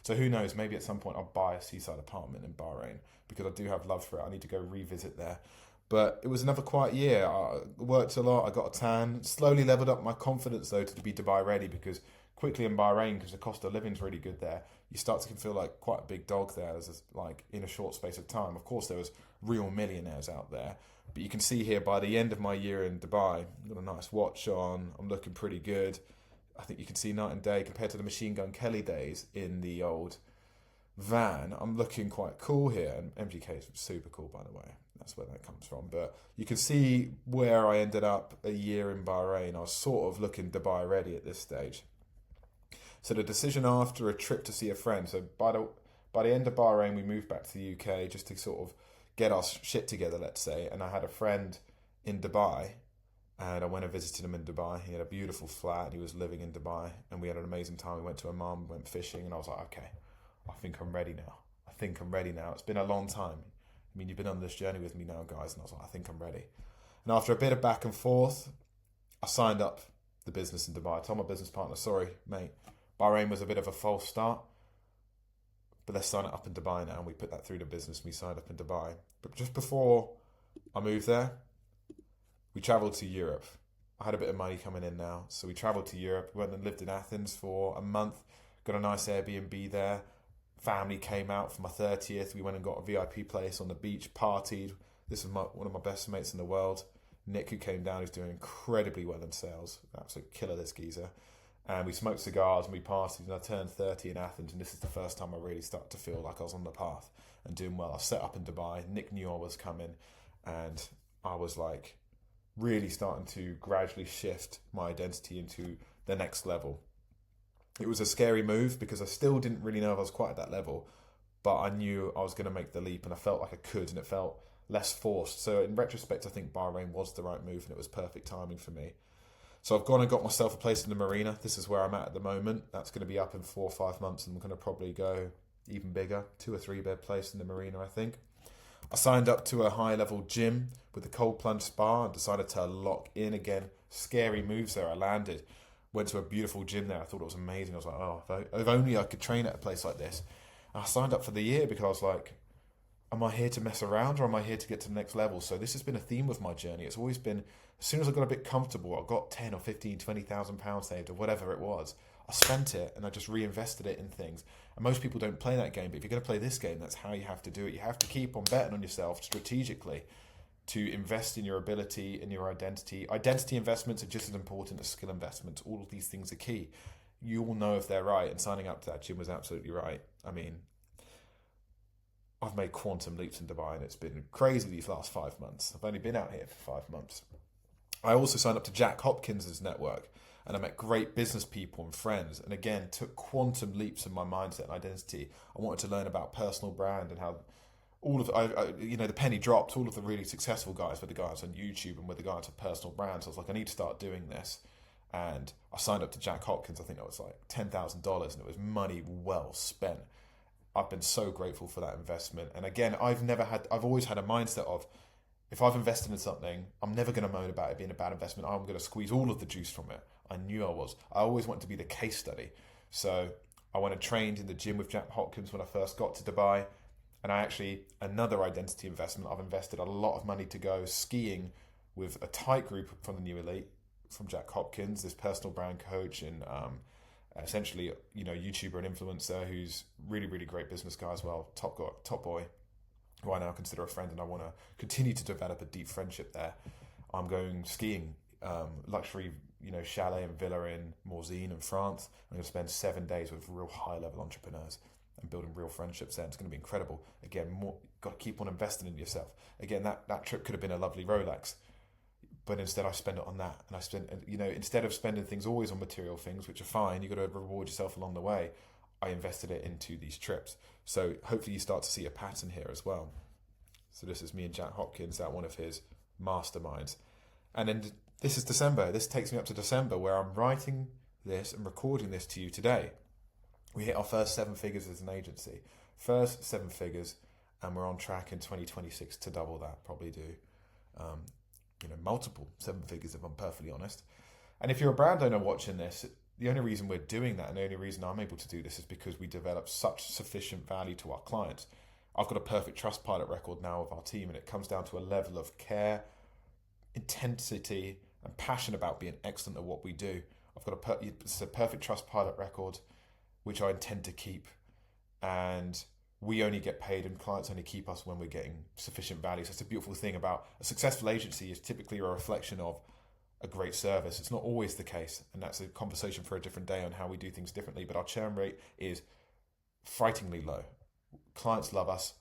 So who knows, maybe at some point I'll buy a seaside apartment in Bahrain, because I do have love for it. I need to go revisit there. But it was another quiet year. I worked a lot, I got a tan, slowly leveled up my confidence though to be Dubai ready, because quickly in Bahrain, because the cost of living is really good there, you start to feel like quite a big dog there, like in a short space of time. Of course, there was real millionaires out there, but you can see here by the end of my year in Dubai, I've got a nice watch on, I'm looking pretty good. I think you can see night and day compared to the Machine Gun Kelly days in the old van. I'm looking quite cool here, and MGK is super cool, by the way. That's where that comes from. But you can see where I ended up a year in Bahrain. I was sort of looking Dubai ready at this stage. So the decision after a trip to see a friend. So by the end of Bahrain, we moved back to the UK just to sort of get our shit together, let's say. And I had a friend in Dubai, and I went and visited him in Dubai. He had a beautiful flat, and he was living in Dubai, and we had an amazing time. We went to Oman, went fishing, and I was like, okay, I think I'm ready now. It's been a long time. I mean, you've been on this journey with me now, guys, and I was like, I think I'm ready. And after a bit of back and forth, I signed up the business in Dubai. I told my business partner, sorry, mate, Bahrain was a bit of a false start, but let's sign it up in Dubai now. And we put that through the business, and we signed up in Dubai. But just before I moved there, we travelled to Europe. I had a bit of money coming in now, so we travelled to Europe. We went and lived in Athens for a month, got a nice Airbnb there. Family came out for my 30th. We went and got a VIP place on the beach, partied. This is one of my best mates in the world, Nick, who came down, who's doing incredibly well in sales. Absolute killer, this geezer. And we smoked cigars and we partied, and I turned 30 in Athens, and this is the first time I really started to feel like I was on the path and doing well. I set up in Dubai. Nick knew I was coming, and I was like really starting to gradually shift my identity into the next level. It was a scary move because I still didn't really know if I was quite at that level, but I knew I was going to make the leap, and I felt like I could, and it felt less forced. So in retrospect, I think Bahrain was the right move, and it was perfect timing for me. So I've gone and got myself a place in the marina. This is where I'm at the moment. That's going to be up in 4 or 5 months, and I'm going to probably go even bigger, 2 or 3 bed place in the marina, I think. I signed up to a high-level gym with a cold plunge spa and decided to lock in again. Scary moves there. I landed. Went to a beautiful gym there. I thought it was amazing. I was like, oh, if only I could train at a place like this. And I signed up for the year because I was like, am I here to mess around, or am I here to get to the next level? So this has been a theme of my journey. It's always been, as soon as I got a bit comfortable, I got 10 or 15, 20,000 pounds saved, or whatever it was. I spent it and I just reinvested it in things. And most people don't play that game, but if you're going to play this game, that's how you have to do it. You have to keep on betting on yourself strategically to invest in your ability, in your identity. Identity investments are just as important as skill investments. All of these things are key. You all know if they're right, and signing up to that gym was absolutely right. I mean, I've made quantum leaps in Dubai, and it's been crazy these last 5 months. I've only been out here for 5 months. I also signed up to Jack Hopkins's network, and I met great business people and friends, and again took quantum leaps in my mindset and identity. I wanted to learn about personal brand and how all of the penny dropped. All of the really successful guys were the guys on YouTube and were the guys of personal brands. I was like, I need to start doing this, and I signed up to Jack Hopkins. I think that was like $10,000, and it was money well spent. I've been so grateful for that investment. And again, I've always had a mindset of, if I've invested in something, I'm never going to moan about it being a bad investment. I'm going to squeeze all of the juice from it. I knew I was. I always wanted to be the case study. So I went and trained in the gym with Jack Hopkins when I first got to Dubai. And another identity investment, I've invested a lot of money to go skiing with a tight group from the New Elite, from Jack Hopkins, this personal brand coach and essentially, YouTuber and influencer who's really, really great business guy as well, top boy, who I now consider a friend, and I want to continue to develop a deep friendship there. I'm going skiing, luxury, chalet and villa in Morzine in France. I'm going to spend 7 days with real high-level entrepreneurs and building real friendships there. It's going to be incredible. Again, got to keep on investing in yourself. Again, that trip could have been a lovely Rolex, but instead I spend it on that. And I spend, instead of spending things always on material things, which are fine, you've got to reward yourself along the way, I invested it into these trips. So hopefully you start to see a pattern here as well. So this is me and Jack Hopkins at one of his masterminds. And then this is December. This takes me up to December, where I'm writing this and recording this to you today. We hit our first 7 figures as an agency. First 7 figures, and we're on track in 2026 to double that, probably do multiple 7 figures if I'm perfectly honest. And if you're a brand owner watching this, the only reason we're doing that and the only reason I'm able to do this is because we develop such sufficient value to our clients. I've got a perfect Trustpilot record now of our team, and it comes down to a level of care, intensity, and passion about being excellent at what we do. I've got a perfect Trustpilot record, which I intend to keep, and we only get paid and clients only keep us when we're getting sufficient value. So it's a beautiful thing about a successful agency is typically a reflection of a great service. It's not always the case, and that's a conversation for a different day on how we do things differently, but our churn rate is frighteningly low. Clients love us.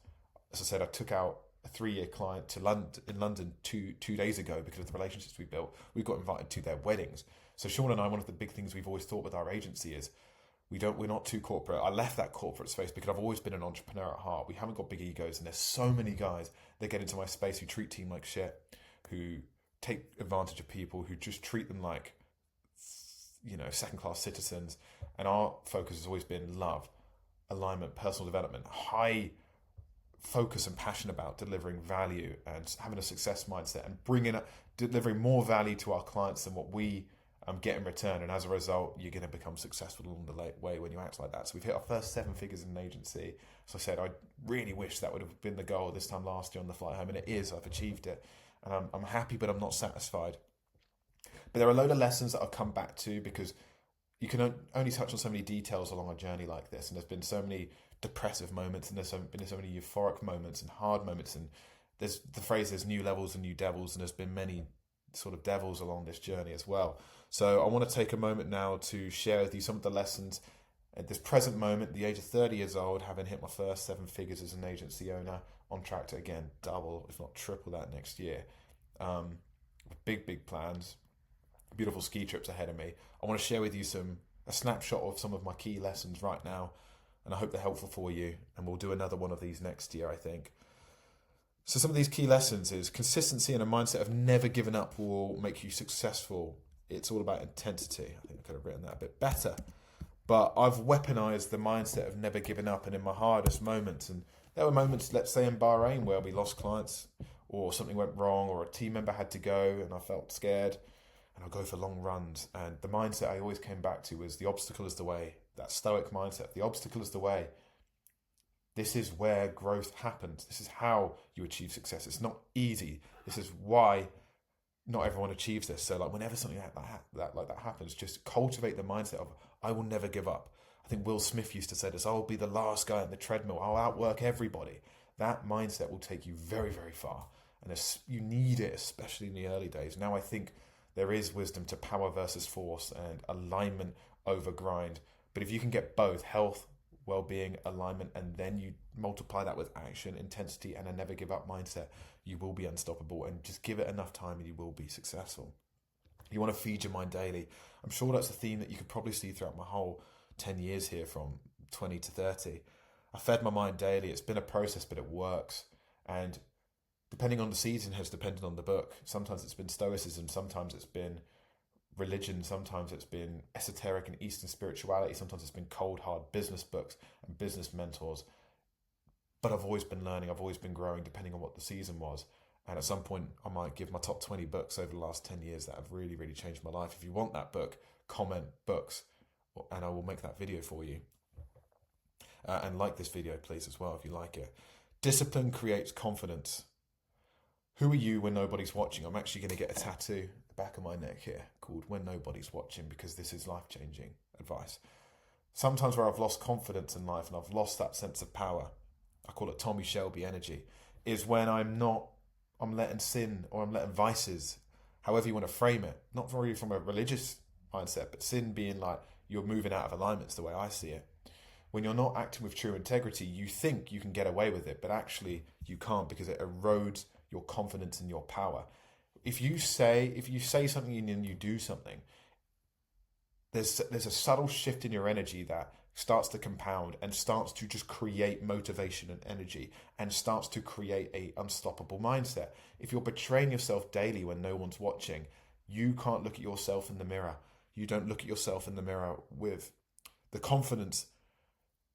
As I said, I took out a 3-year client in London two days ago because of the relationships we built. We got invited to their weddings. So Sean and I, one of the big things we've always thought with our agency is we're not too corporate. I left that corporate space because I've always been an entrepreneur at heart. We haven't got big egos, and there's so many guys that get into my space who treat team like shit, who take advantage of people, who just treat them like second-class citizens. And our focus has always been love, alignment, personal development, high focus and passion about delivering value and having a success mindset and delivering more value to our clients than what we get in return. And as a result, you're going to become successful along the way when you act like that. So we've hit our first 7 figures in an agency. As I said, I really wish that would have been the goal this time last year on the flight home, and it is. I've achieved it, and I'm happy, but I'm not satisfied. But there are a load of lessons that I've come back to, because you can only touch on so many details along a journey like this, and there's been so many depressive moments, and there's been so many euphoric moments and hard moments, and there's the phrase, there's new levels and new devils, and there's been many sort of devils along this journey as well. So I want to take a moment now to share with you some of the lessons at this present moment, the age of 30 years old, having hit my first 7 figures as an agency owner, on track to again double, if not triple that next year. Big plans, beautiful ski trips ahead of me. I want to share with you a snapshot of some of my key lessons right now, and I hope they're helpful for you, and we'll do another one of these next year, I think. So some of these key lessons is consistency and a mindset of never giving up will make you successful. It's all about intensity. I think I could have written that a bit better. But I've weaponized the mindset of never giving up, and in my hardest moments, and there were moments, let's say in Bahrain, where we lost clients or something went wrong or a team member had to go and I felt scared, and I'll go for long runs. And the mindset I always came back to was the obstacle is the way, that stoic mindset. The obstacle is the way. This is where growth happens. This is how you achieve success. It's not easy. This is why not everyone achieves this. So whenever something like that happens, just cultivate the mindset of, I will never give up. I think Will Smith used to say this, I'll be the last guy on the treadmill. I'll outwork everybody. That mindset will take you very, very far. And you need it, especially in the early days. Now I think there is wisdom to power versus force and alignment over grind. But if you can get both health, well-being, alignment, and then you multiply that with action, intensity, and a never give up mindset, you will be unstoppable. And just give it enough time and you will be successful. You want to feed your mind daily. I'm sure that's a theme that you could probably see throughout my whole 10 years here, from 20 to 30. I fed my mind daily. It's been a process, but it works. And depending on the season has depended on the book. Sometimes it's been Stoicism, sometimes it's been religion, sometimes it's been esoteric and Eastern spirituality, sometimes it's been cold, hard business books and business mentors. But I've always been learning, I've always been growing, depending on what the season was. And at some point, I might give my top 20 books over the last 10 years that have really, really changed my life. If you want that book, comment books, and I will make that video for you. And like this video, please, as well, if you like it. Discipline creates confidence. Who are you when nobody's watching? I'm actually going to get a tattoo at the back of my neck here called When Nobody's Watching, because this is life-changing advice. Sometimes where I've lost confidence in life and I've lost that sense of power, I call it Tommy Shelby energy, is when I'm letting sin, or I'm letting vices, however you want to frame it, not really from a religious mindset, but sin being like you're moving out of alignment is the way I see it. When you're not acting with true integrity, you think you can get away with it, but actually you can't, because it erodes your confidence and your power. If you say something and then you do something, there's a subtle shift in your energy that starts to compound and starts to just create motivation and energy and starts to create a unstoppable mindset. If you're betraying yourself daily when no one's watching, you can't look at yourself in the mirror. You don't look at yourself in the mirror with the confidence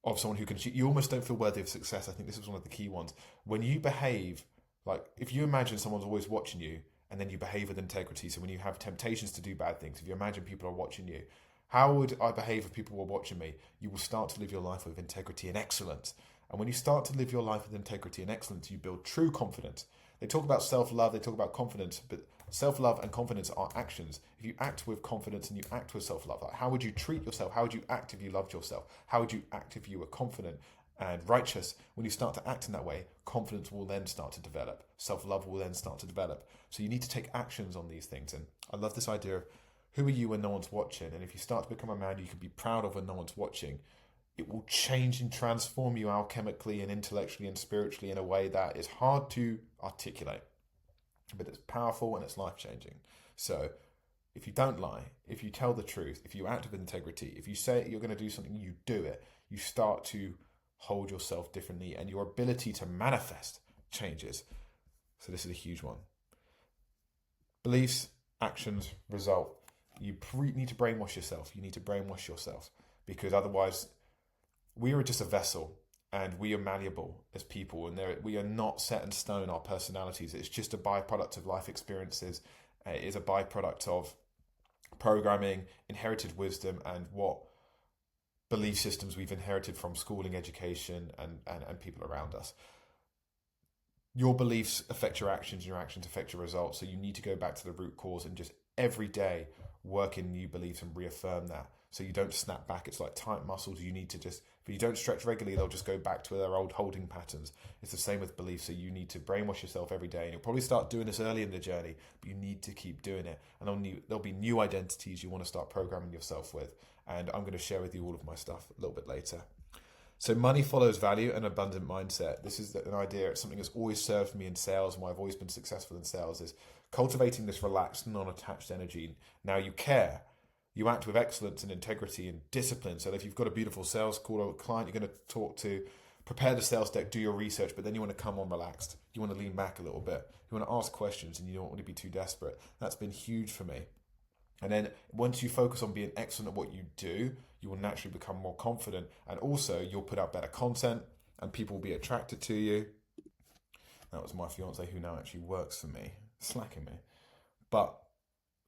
of someone who can achieve. You almost don't feel worthy of success. I think this is one of the key ones. When you behave, like if you imagine someone's always watching you and then you behave with integrity, so when you have temptations to do bad things, if you imagine people are watching you, how would I behave if people were watching me? You will start to live your life with integrity and excellence. And when you start to live your life with integrity and excellence, you build true confidence. They talk about self-love, they talk about confidence, but self-love and confidence are actions. If you act with confidence and you act with self-love, like how would you treat yourself? How would you act if you loved yourself? How would you act if you were confident and righteous? When you start to act in that way, confidence will then start to develop. Self-love will then start to develop. So you need to take actions on these things. And I love this idea of who are you when no one's watching? And if you start to become a man you can be proud of when no one's watching, it will change and transform you alchemically and intellectually and spiritually in a way that is hard to articulate. But it's powerful and it's life-changing. So if you don't lie, if you tell the truth, if you act with integrity, if you say you're going to do something, you do it, you start to hold yourself differently and your ability to manifest changes. So this is a huge one. Beliefs, actions, result. You need to brainwash yourself. You need to brainwash yourself, because otherwise we are just a vessel and we are malleable as people, and we are not set in stone, our personalities. It's just a byproduct of life experiences. It is a byproduct of programming, inherited wisdom, and what belief systems we've inherited from schooling, education, and people around us. Your beliefs affect your actions, and your actions affect your results. So you need to go back to the root cause and just every day work in new beliefs and reaffirm that, so you don't snap back. It's like tight muscles. You need to just, if you don't stretch regularly, they'll just go back to their old holding patterns. It's the same with beliefs. So you need to brainwash yourself every day, and you'll probably start doing this early in the journey, but you need to keep doing it. And there'll be new identities you want to start programming yourself with. And I'm going to share with you all of my stuff a little bit later. So money follows value and abundant mindset. This is an idea. It's something that's always served me in sales, and why I've always been successful in sales is cultivating this relaxed, non-attached energy. Now you care. You act with excellence and integrity and discipline. So if you've got a beautiful sales call or a client you're going to talk to, prepare the sales deck, do your research, but then you want to come on relaxed. You want to lean back a little bit. You want to ask questions, and you don't want to be too desperate. That's been huge for me. And then once you focus on being excellent at what you do, you will naturally become more confident, and also you'll put out better content and people will be attracted to you. That was my fiance, who now actually works for me, slacking me. But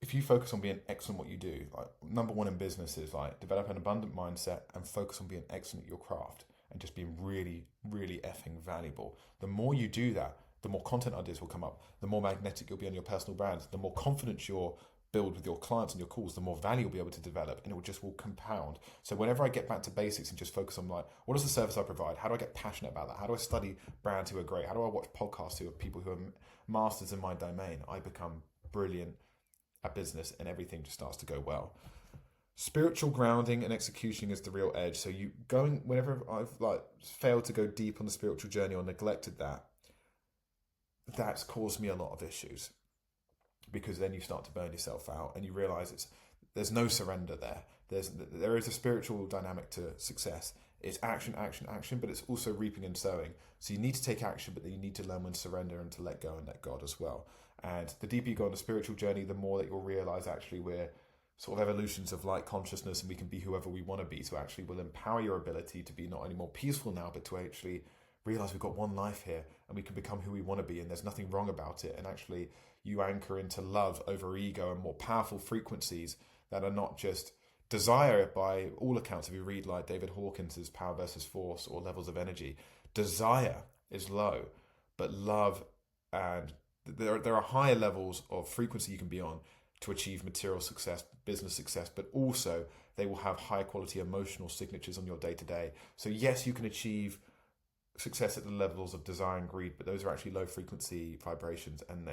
if you focus on being excellent at what you do, like number one in business is like develop an abundant mindset and focus on being excellent at your craft and just being really, really effing valuable. The more you do that, the more content ideas will come up, the more magnetic you'll be on your personal brand, the more confidence you'll build with your clients and your calls, the more value you'll be able to develop, and it will compound. So whenever I get back to basics and just focus on like, what is the service I provide? How do I get passionate about that? How do I study brands who are great? How do I watch podcasts who are people who are masters in my domain? I become brilliant at business and everything just starts to go well. Spiritual grounding and execution is the real edge. So whenever I've like failed to go deep on the spiritual journey or neglected that, that's caused me a lot of issues. because then you start to burn yourself out and you realize there's no surrender there. There is a spiritual dynamic to success. It's action, action, action, but it's also reaping and sowing. So you need to take action, but then you need to learn when to surrender and to let go and let God as well. And the deeper you go on the spiritual journey, the more that you'll realize actually we're sort of evolutions of light consciousness, and we can be whoever we want to be. So actually will empower your ability to be not only more peaceful now, but to actually realize we've got one life here and we can become who we want to be, and there's nothing wrong about it. And actually you anchor into love over ego and more powerful frequencies that are not just desire. By all accounts, if you read like David Hawkins's Power versus Force or Levels of Energy, desire is low, but love, and there are higher levels of frequency you can be on to achieve material success, business success, but also they will have high quality emotional signatures on your day to day. So yes, you can achieve success at the levels of desire and greed, but those are actually low frequency vibrations, and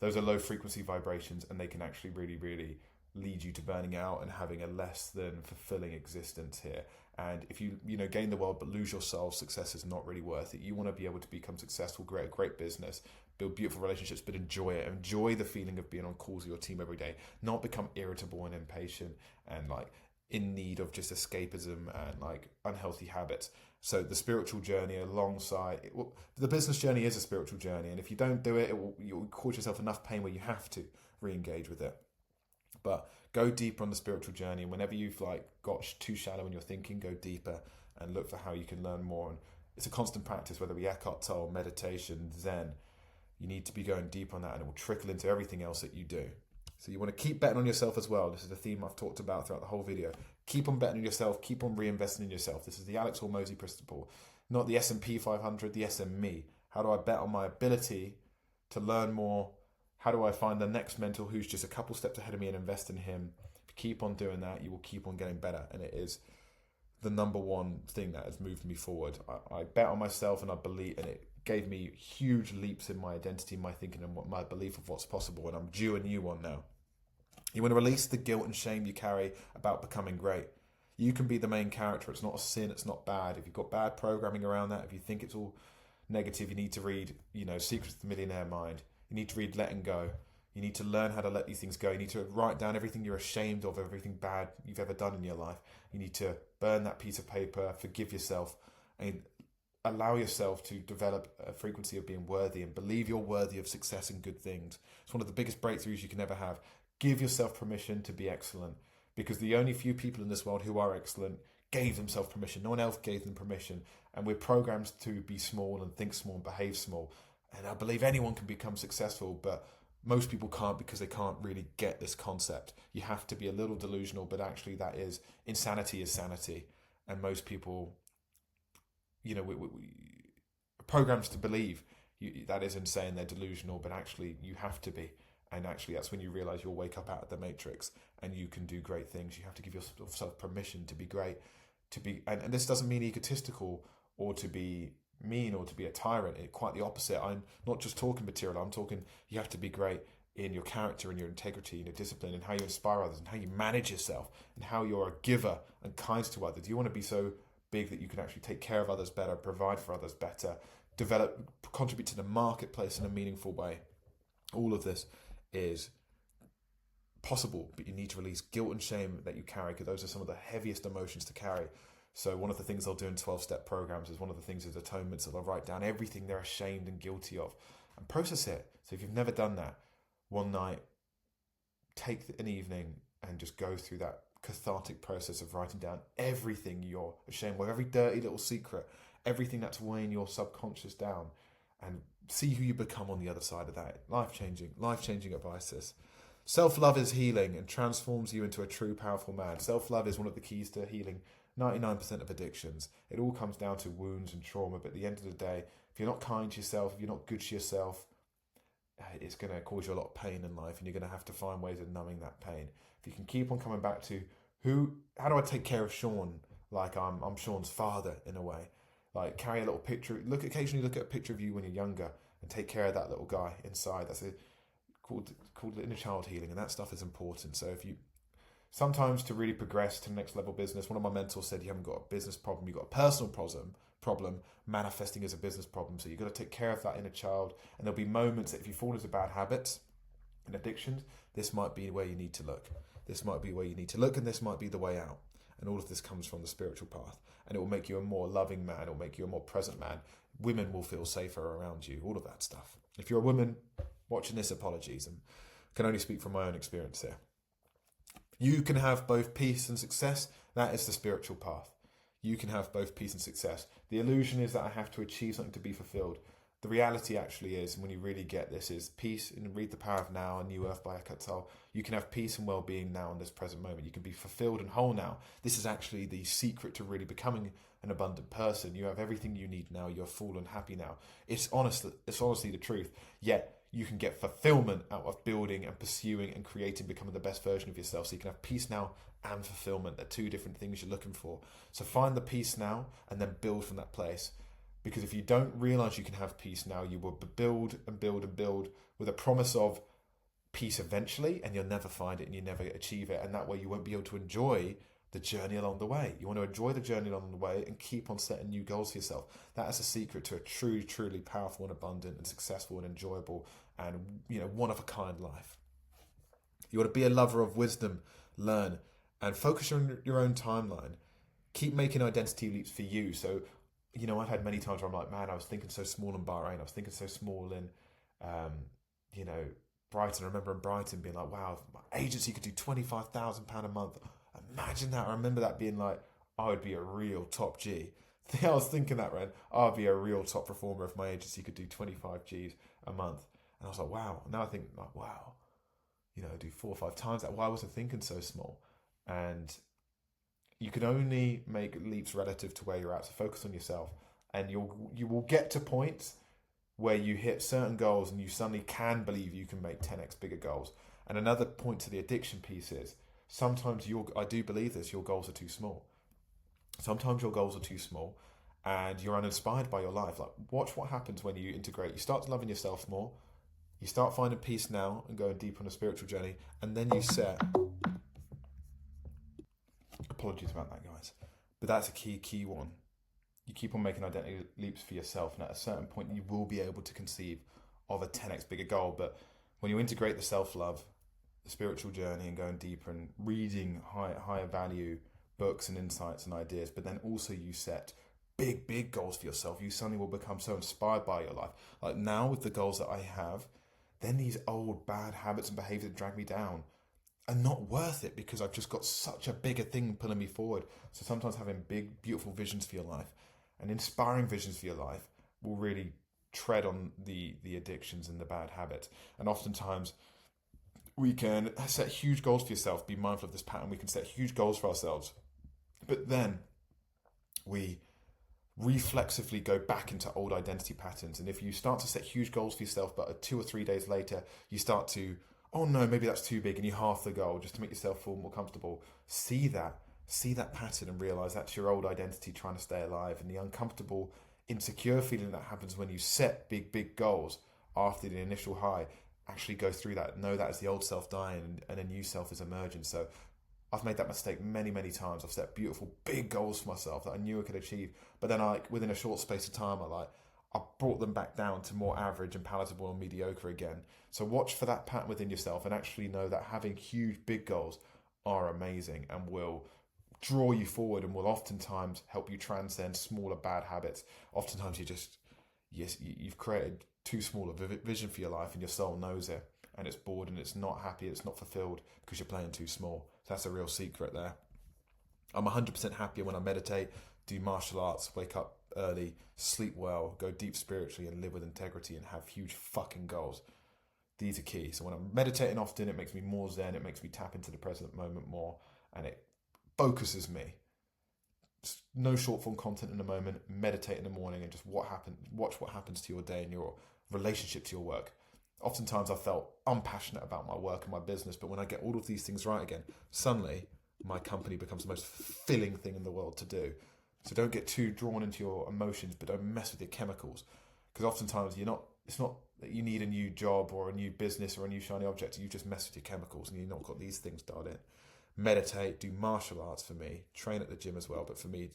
those are low frequency vibrations, and they can actually really, really lead you to burning out and having a less than fulfilling existence here. And if you gain the world but lose your soul, success is not really worth it. You want to be able to become successful, create a great business, build beautiful relationships, but enjoy it. Enjoy the feeling of being on calls with your team every day, not become irritable and impatient and like in need of just escapism and like unhealthy habits. So the spiritual journey alongside the business journey is a spiritual journey, and if you don't do it, you'll cause yourself enough pain where you have to re-engage with it. But go deeper on the spiritual journey, and whenever you've like got too shallow in your thinking, go deeper and look for how you can learn more. And it's a constant practice, whether it be Eckhart Tolle, meditation, Zen. You need to be going deep on that, and it will trickle into everything else that you do. So you want to keep betting on yourself as well. This is the theme I've talked about throughout the whole video. Keep on betting on yourself. Keep on reinvesting in yourself. This is the Alex Hormozi principle, not the S&P 500, the SME. How do I bet on my ability to learn more? How do I find the next mentor who's just a couple steps ahead of me and invest in him? If you keep on doing that, you will keep on getting better. And it is the number one thing that has moved me forward. I bet on myself, and I believe, and it gave me huge leaps in my identity, my thinking, and my belief of what's possible. And I'm due a new one now. You want to release the guilt and shame you carry about becoming great. You can be the main character. It's not a sin. It's not bad. If you've got bad programming around that, if you think it's all negative, you need to read, Secrets of the Millionaire Mind. You need to read Letting Go. You need to learn how to let these things go. You need to write down everything you're ashamed of, everything bad you've ever done in your life. You need to burn that piece of paper, forgive yourself, and allow yourself to develop a frequency of being worthy and believe you're worthy of success and good things. It's one of the biggest breakthroughs you can ever have. Give yourself permission to be excellent, because the only few people in this world who are excellent gave themselves permission. No one else gave them permission. And we're programmed to be small and think small and behave small. And I believe anyone can become successful, but most people can't, because they can't really get this concept. You have to be a little delusional, but actually that is, insanity is sanity. And most people, we programs to believe that is insane, they're delusional, but actually you have to be. And actually that's when you realize you'll wake up out of the matrix and you can do great things. You have to give yourself permission to be great, and this doesn't mean egotistical or to be mean or to be a tyrant. Quite the opposite. I'm not just talking material. I'm talking you have to be great in your character and your integrity and your discipline and how you inspire others and how you manage yourself and how you're a giver and kind to others. You want to be so big that you can actually take care of others better, provide for others better, develop, contribute to the marketplace in a meaningful way. All of this is possible, but you need to release guilt and shame that you carry, because those are some of the heaviest emotions to carry. So one of the things I'll do in 12-step programs is one of the things is atonement. So they'll write down everything they're ashamed and guilty of and process it. So if you've never done that, one night, take an evening and just go through that cathartic process of writing down everything you're ashamed of, every dirty little secret, everything that's weighing your subconscious down, and see who you become on the other side of that. Life-changing advice. Self-love is healing and transforms you into a true, powerful man. Self-love is one of the keys to healing 99% of addictions. It all comes down to wounds and trauma, but at the end of the day, if you're not kind to yourself, if you're not good to yourself, it's going to cause you a lot of pain in life, and you're going to have to find ways of numbing that pain. If you can keep on coming back to how do I take care of Sean like I'm Sean's father in a way. Like carry a little picture, occasionally look at a picture of you when you're younger and take care of that little guy inside. That's called inner child healing, and that stuff is important. So if you sometimes to really progress to the next level business, one of my mentors said you haven't got a business problem, you've got a personal problem manifesting as a business problem. So you've got to take care of that inner child. And there'll be moments that if you fall into bad habits and addictions, this might be where you need to look. This might be where you need to look, and this might be the way out. And all of this comes from the spiritual path. And it will make you a more loving man. It will make you a more present man. Women will feel safer around you. All of that stuff. If you're a woman watching this, apologies. And can only speak from my own experience here. You can have both peace and success. That is the spiritual path. You can have both peace and success. The illusion is that I have to achieve something to be fulfilled. The reality actually is, when you really get this, is peace. And read The Power of Now, A New Earth by Eckhart Tolle. You can have peace and well-being now in this present moment. You can be fulfilled and whole now. This is actually the secret to really becoming an abundant person. You have everything you need now. You're full and happy now. It's honestly the truth. Yet you can get fulfillment out of building and pursuing and creating, becoming the best version of yourself. So you can have peace now and fulfillment. They're two different things you're looking for. So find the peace now and then build from that place. Because if you don't realize you can have peace now, you will build and build and build with a promise of peace eventually, and you'll never find it and you never achieve it. And that way you won't be able to enjoy the journey along the way. You want to enjoy the journey along the way and keep on setting new goals for yourself. That is a secret to a truly powerful and abundant and successful and enjoyable and one of a kind life. You want to be a lover of wisdom, learn, and focus on your own timeline. Keep making identity leaps for you. So, I've had many times where I'm like, man, I was thinking so small in Bahrain. I was thinking so small in, Brighton. I remember in Brighton being like, wow, if my agency could do £25,000 a month. Imagine that. I remember that being like, I would be a real top G. I was thinking that, Ren. I'd be a real top performer if my agency could do 25 Gs a month. And I was like, wow. Now I think, like, wow, do 4 or 5 times that. Why was I thinking so small? And you can only make leaps relative to where you're at. So focus on yourself, and you will get to points where you hit certain goals and you suddenly can believe you can make 10x bigger goals. And another point to the addiction piece is sometimes I do believe this, your goals are too small. Sometimes your goals are too small and you're uninspired by your life. Like, watch what happens when you integrate. You start loving yourself more. You start finding peace now and going deep on a spiritual journey. And then you set... Apologies about that, guys. But that's a key one. You keep on making identity leaps for yourself, and at a certain point you will be able to conceive of a 10x bigger goal. But when you integrate the self-love, the spiritual journey, and going deeper and reading higher value books and insights and ideas, but then also you set big goals for yourself, you suddenly will become so inspired by your life. Like now with the goals that I have, then these old bad habits and behaviors that drag me down are not worth it, because I've just got such a bigger thing pulling me forward. So sometimes having big, beautiful visions for your life and inspiring visions for your life will really tread on the addictions and the bad habits. And oftentimes we can set huge goals for yourself. Be mindful of this pattern. We can set huge goals for ourselves, but then we reflexively go back into old identity patterns. And if you start to set huge goals for yourself, but 2 or 3 days later, you start to, oh no, maybe that's too big, and you half the goal just to make yourself feel more comfortable. See that pattern and realize that's your old identity trying to stay alive. And the uncomfortable, insecure feeling that happens when you set big goals after the initial high, actually go through that. Know that is the old self dying and a new self is emerging. So I've made that mistake many times. I've set beautiful big goals for myself that I knew I could achieve, but then within a short space of time, I brought them back down to more average and palatable and mediocre again. So watch for that pattern within yourself, and actually know that having huge big goals are amazing and will draw you forward and will oftentimes help you transcend smaller bad habits. Oftentimes you've created too small a vision for your life, and your soul knows it, and it's bored and it's not happy, it's not fulfilled because you're playing too small. So that's a real secret there. I'm 100% happier when I meditate, do martial arts, wake up early, sleep well, go deep spiritually, and live with integrity, and have huge fucking goals. These are key. So when I'm meditating often, it makes me more zen, it makes me tap into the present moment more, and it focuses me. No short form content in the moment, meditate in the morning, and just watch what happens to your day and your relationship to your work. Oftentimes I felt unpassionate about my work and my business, but when I get all of these things right again, suddenly my company becomes the most fulfilling thing in the world to do. So don't get too drawn into your emotions, but don't mess with your chemicals, because oftentimes it's not that you need a new job or a new business or a new shiny object. You just mess with your chemicals and you've not got these things dialed in. Meditate, do martial arts for me, train at the gym as well, but for me,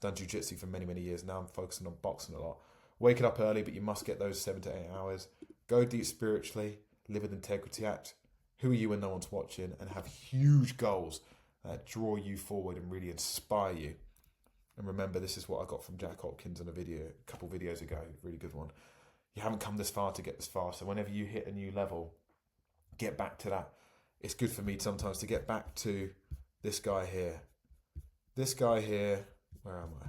done jiu-jitsu for many, many years. Now I'm focusing on boxing a lot. Waking up early, but you must get those 7 to 8 hours. Go deep spiritually, live with integrity, act who are you when no one's watching, and have huge goals that draw you forward and really inspire you. And remember, this is what I got from Jack Hopkins in a couple videos ago, really good one. You haven't come this far to get this far. So whenever you hit a new level, get back to that. It's good for me sometimes to get back to this guy here. This guy here, where am I?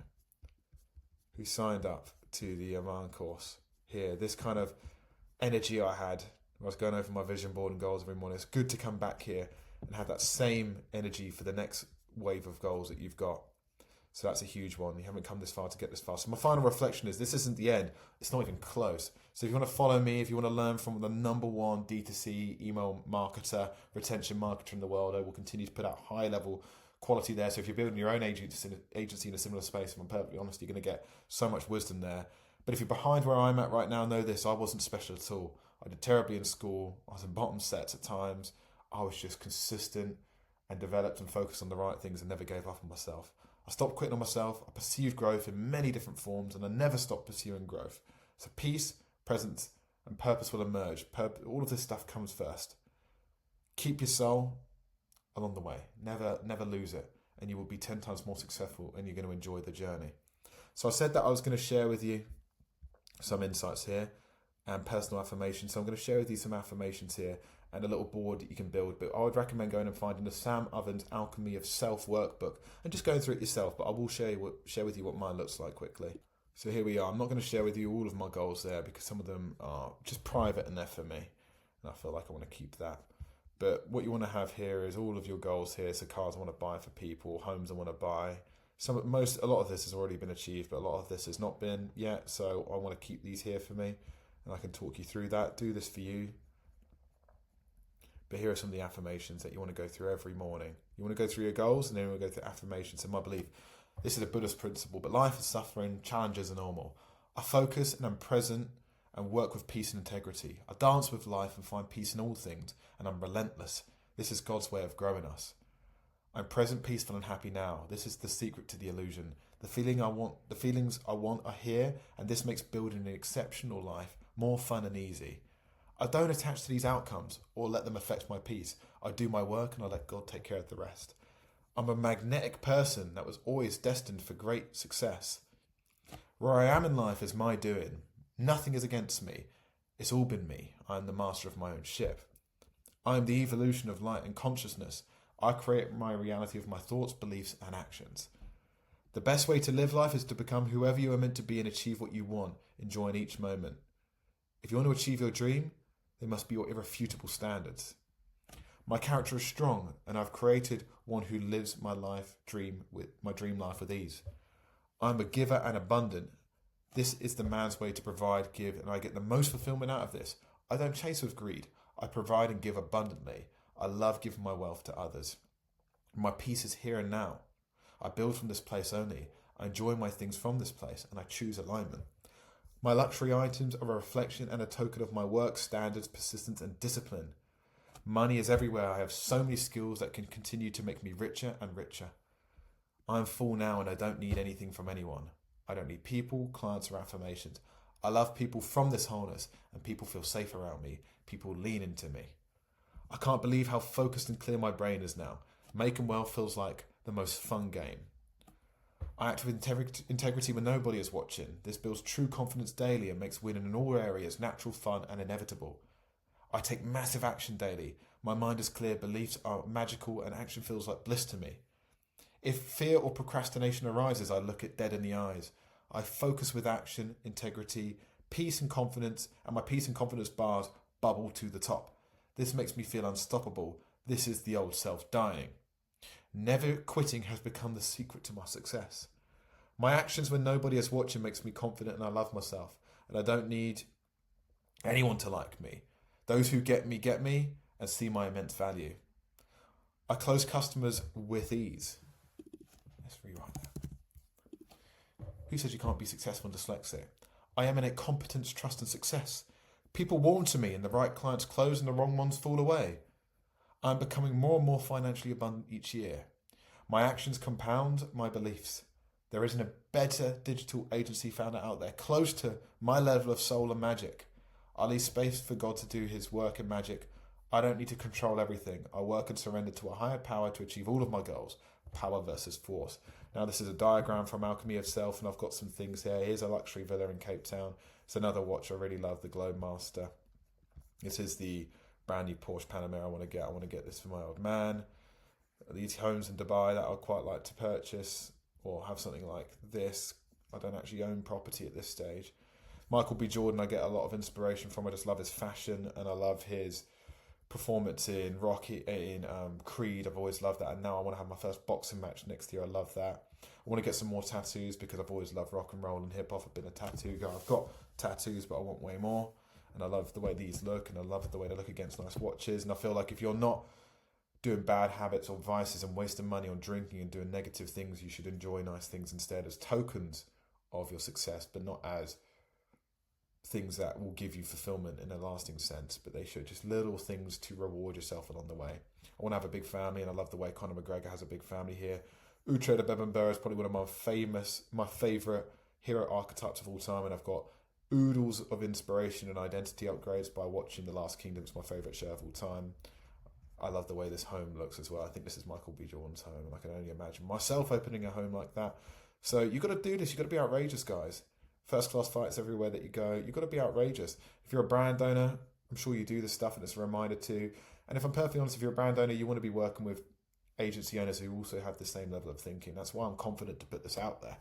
Who signed up to the Oman course here. This kind of energy I had when I was going over my vision board and goals every morning. It's good to come back here and have that same energy for the next wave of goals that you've got. So that's a huge one. You haven't come this far to get this far. So my final reflection is this isn't the end. It's not even close. So if you want to follow me, if you want to learn from the #1 D2C email marketer, retention marketer in the world, I will continue to put out high level quality there. So if you're building your own agency in a similar space, if I'm perfectly honest, you're going to get so much wisdom there. But if you're behind where I'm at right now, know this, I wasn't special at all. I did terribly in school. I was in bottom sets at times. I was just consistent and developed and focused on the right things and never gave up on myself. I stopped quitting on myself. I pursued growth in many different forms, and I never stopped pursuing growth. So peace, presence, and purpose will emerge. All of this stuff comes first. Keep your soul along the way. Never lose it, and you will be 10 times more successful, and you're going to enjoy the journey. So I said that I was going to share with you some insights here and personal affirmations. So I'm going to share with you some affirmations here and a little board that you can build. But I would recommend going and finding the Sam Ovens Alchemy of Self workbook and just going through it yourself. But I will share with you what mine looks like quickly. So here we are. I'm not going to share with you all of my goals there because some of them are just private and they're for me. And I feel like I want to keep that. But what you want to have here is all of your goals here. So cars I want to buy for people, homes I want to buy. A lot of this has already been achieved, but a lot of this has not been yet. So I want to keep these here for me and I can talk you through that. Do this for you. But here are some of the affirmations that you want to go through every morning. You want to go through your goals and then you want to go through affirmations. And my belief, this is a Buddhist principle, but life is suffering, challenges are normal. I focus and I'm present and work with peace and integrity. I dance with life and find peace in all things, and I'm relentless. This is God's way of growing us. I'm present, peaceful and happy now. This is the secret to the illusion. The feelings I want are here, and this makes building an exceptional life more fun and easy. I don't attach to these outcomes or let them affect my peace. I do my work and I let God take care of the rest. I'm a magnetic person that was always destined for great success. Where I am in life is my doing. Nothing is against me. It's all been me. I am the master of my own ship. I am the evolution of light and consciousness. I create my reality of my thoughts, beliefs and actions. The best way to live life is to become whoever you are meant to be and achieve what you want, enjoying each moment. If you want to achieve your dream, they must be your irrefutable standards. My character is strong, and I've created one who lives my dream life with ease. I'm a giver and abundant. This is the man's way to provide, give, and I get the most fulfillment out of this. I don't chase with greed. I provide and give abundantly. I love giving my wealth to others. My peace is here and now. I build from this place only. I enjoy my things from this place, and I choose alignment. My luxury items are a reflection and a token of my work, standards, persistence, and discipline. Money is everywhere. I have so many skills that can continue to make me richer and richer. I am full now and I don't need anything from anyone. I don't need people, clients, or affirmations. I love people from this wholeness and people feel safe around me. People lean into me. I can't believe how focused and clear my brain is now. Making wealth feels like the most fun game. I act with integrity when nobody is watching. This builds true confidence daily and makes winning in all areas natural, fun, and inevitable. I take massive action daily. My mind is clear, beliefs are magical, and action feels like bliss to me. If fear or procrastination arises, I look it dead in the eyes. I focus with action, integrity, peace and confidence, and my peace and confidence bars bubble to the top. This makes me feel unstoppable. This is the old self dying. Never quitting has become the secret to my success. My actions when nobody is watching makes me confident and I love myself. And I don't need anyone to like me. Those who get me and see my immense value. I close customers with ease. Let's rewrite that. Who says you can't be successful and dyslexic? I emanate competence, trust and success. People warm to me and the right clients close and the wrong ones fall away. I'm becoming more and more financially abundant each year. My actions compound my beliefs. There isn't a better digital agency founder out there, close to my level of soul and magic. I leave space for God to do his work and magic. I don't need to control everything. I work and surrender to a higher power to achieve all of my goals. Power versus force. Now this is a diagram from Alchemy of Self, and I've got some things here. Here's a luxury villa in Cape Town. It's another watch I really love, the Globemaster. This is the brand new Porsche Panamera I want to get. I want to get this for my old man. These homes in Dubai that I'd quite like to purchase, or have something like this. I don't actually own property at this stage. Michael B. Jordan, I get a lot of inspiration from. I just love his fashion, and I love his performance in Creed. I've always loved that, and now I want to have my first boxing match next year. I love that. I want to get some more tattoos because I've always loved rock and roll and hip hop. I've been a tattoo guy. I've got tattoos, but I want way more. And I love the way these look, and I love the way they look against nice watches. And I feel like if you're not doing bad habits or vices and wasting money on drinking and doing negative things, you should enjoy nice things instead as tokens of your success, but not as things that will give you fulfillment in a lasting sense, but they should just little things to reward yourself along the way. I want to have a big family, and I love the way Conor McGregor has a big family here. Uhtred of Bebbanburg is probably one of my favourite hero archetypes of all time, and I've got oodles of inspiration and identity upgrades by watching The Last Kingdom. It's my favourite show of all time. I love the way this home looks as well. I think this is Michael B. Jordan's home, and I can only imagine myself opening a home like that. So you've got to do this. You've got to be outrageous, guys. First class fights everywhere that you go. You've got to be outrageous. If you're a brand owner, I'm sure you do this stuff, and it's a reminder too. And if I'm perfectly honest, if you're a brand owner, you want to be working with agency owners who also have the same level of thinking. That's why I'm confident to put this out there.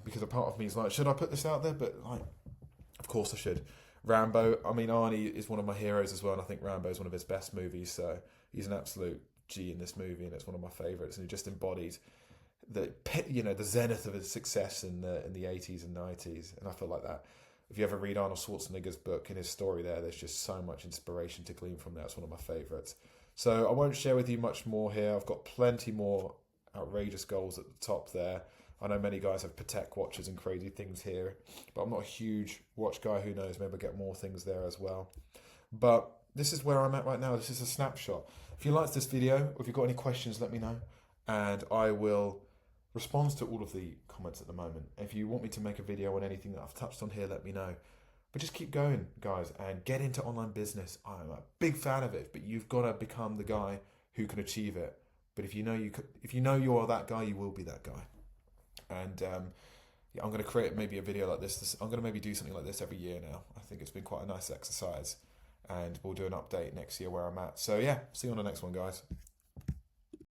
Because a part of me is like, should I put this out there? But like, of course I should. Rambo, I mean, Arnie is one of my heroes as well, and I think Rambo is one of his best movies. So he's an absolute G in this movie, and it's one of my favourites. And he just embodies the zenith of his success in the 80s and 90s. And I feel like that. If you ever read Arnold Schwarzenegger's book and his story there's just so much inspiration to glean from there. It's one of my favourites. So I won't share with you much more here. I've got plenty more outrageous goals at the top there. I know many guys have Patek watches and crazy things here, but I'm not a huge watch guy. Who knows? Maybe I'll get more things there as well. But this is where I'm at right now. This is a snapshot. If you liked this video, or if you've got any questions, let me know. And I will respond to all of the comments at the moment. If you want me to make a video on anything that I've touched on here, let me know. But just keep going, guys, and get into online business. I'm a big fan of it, but you've got to become the guy who can achieve it. But if you know you're that guy, you will be that guy. And I'm going to create maybe a video like this. I'm going to maybe do something like this every year now. I think it's been quite a nice exercise. And we'll do an update next year where I'm at. So yeah, see you on the next one, guys.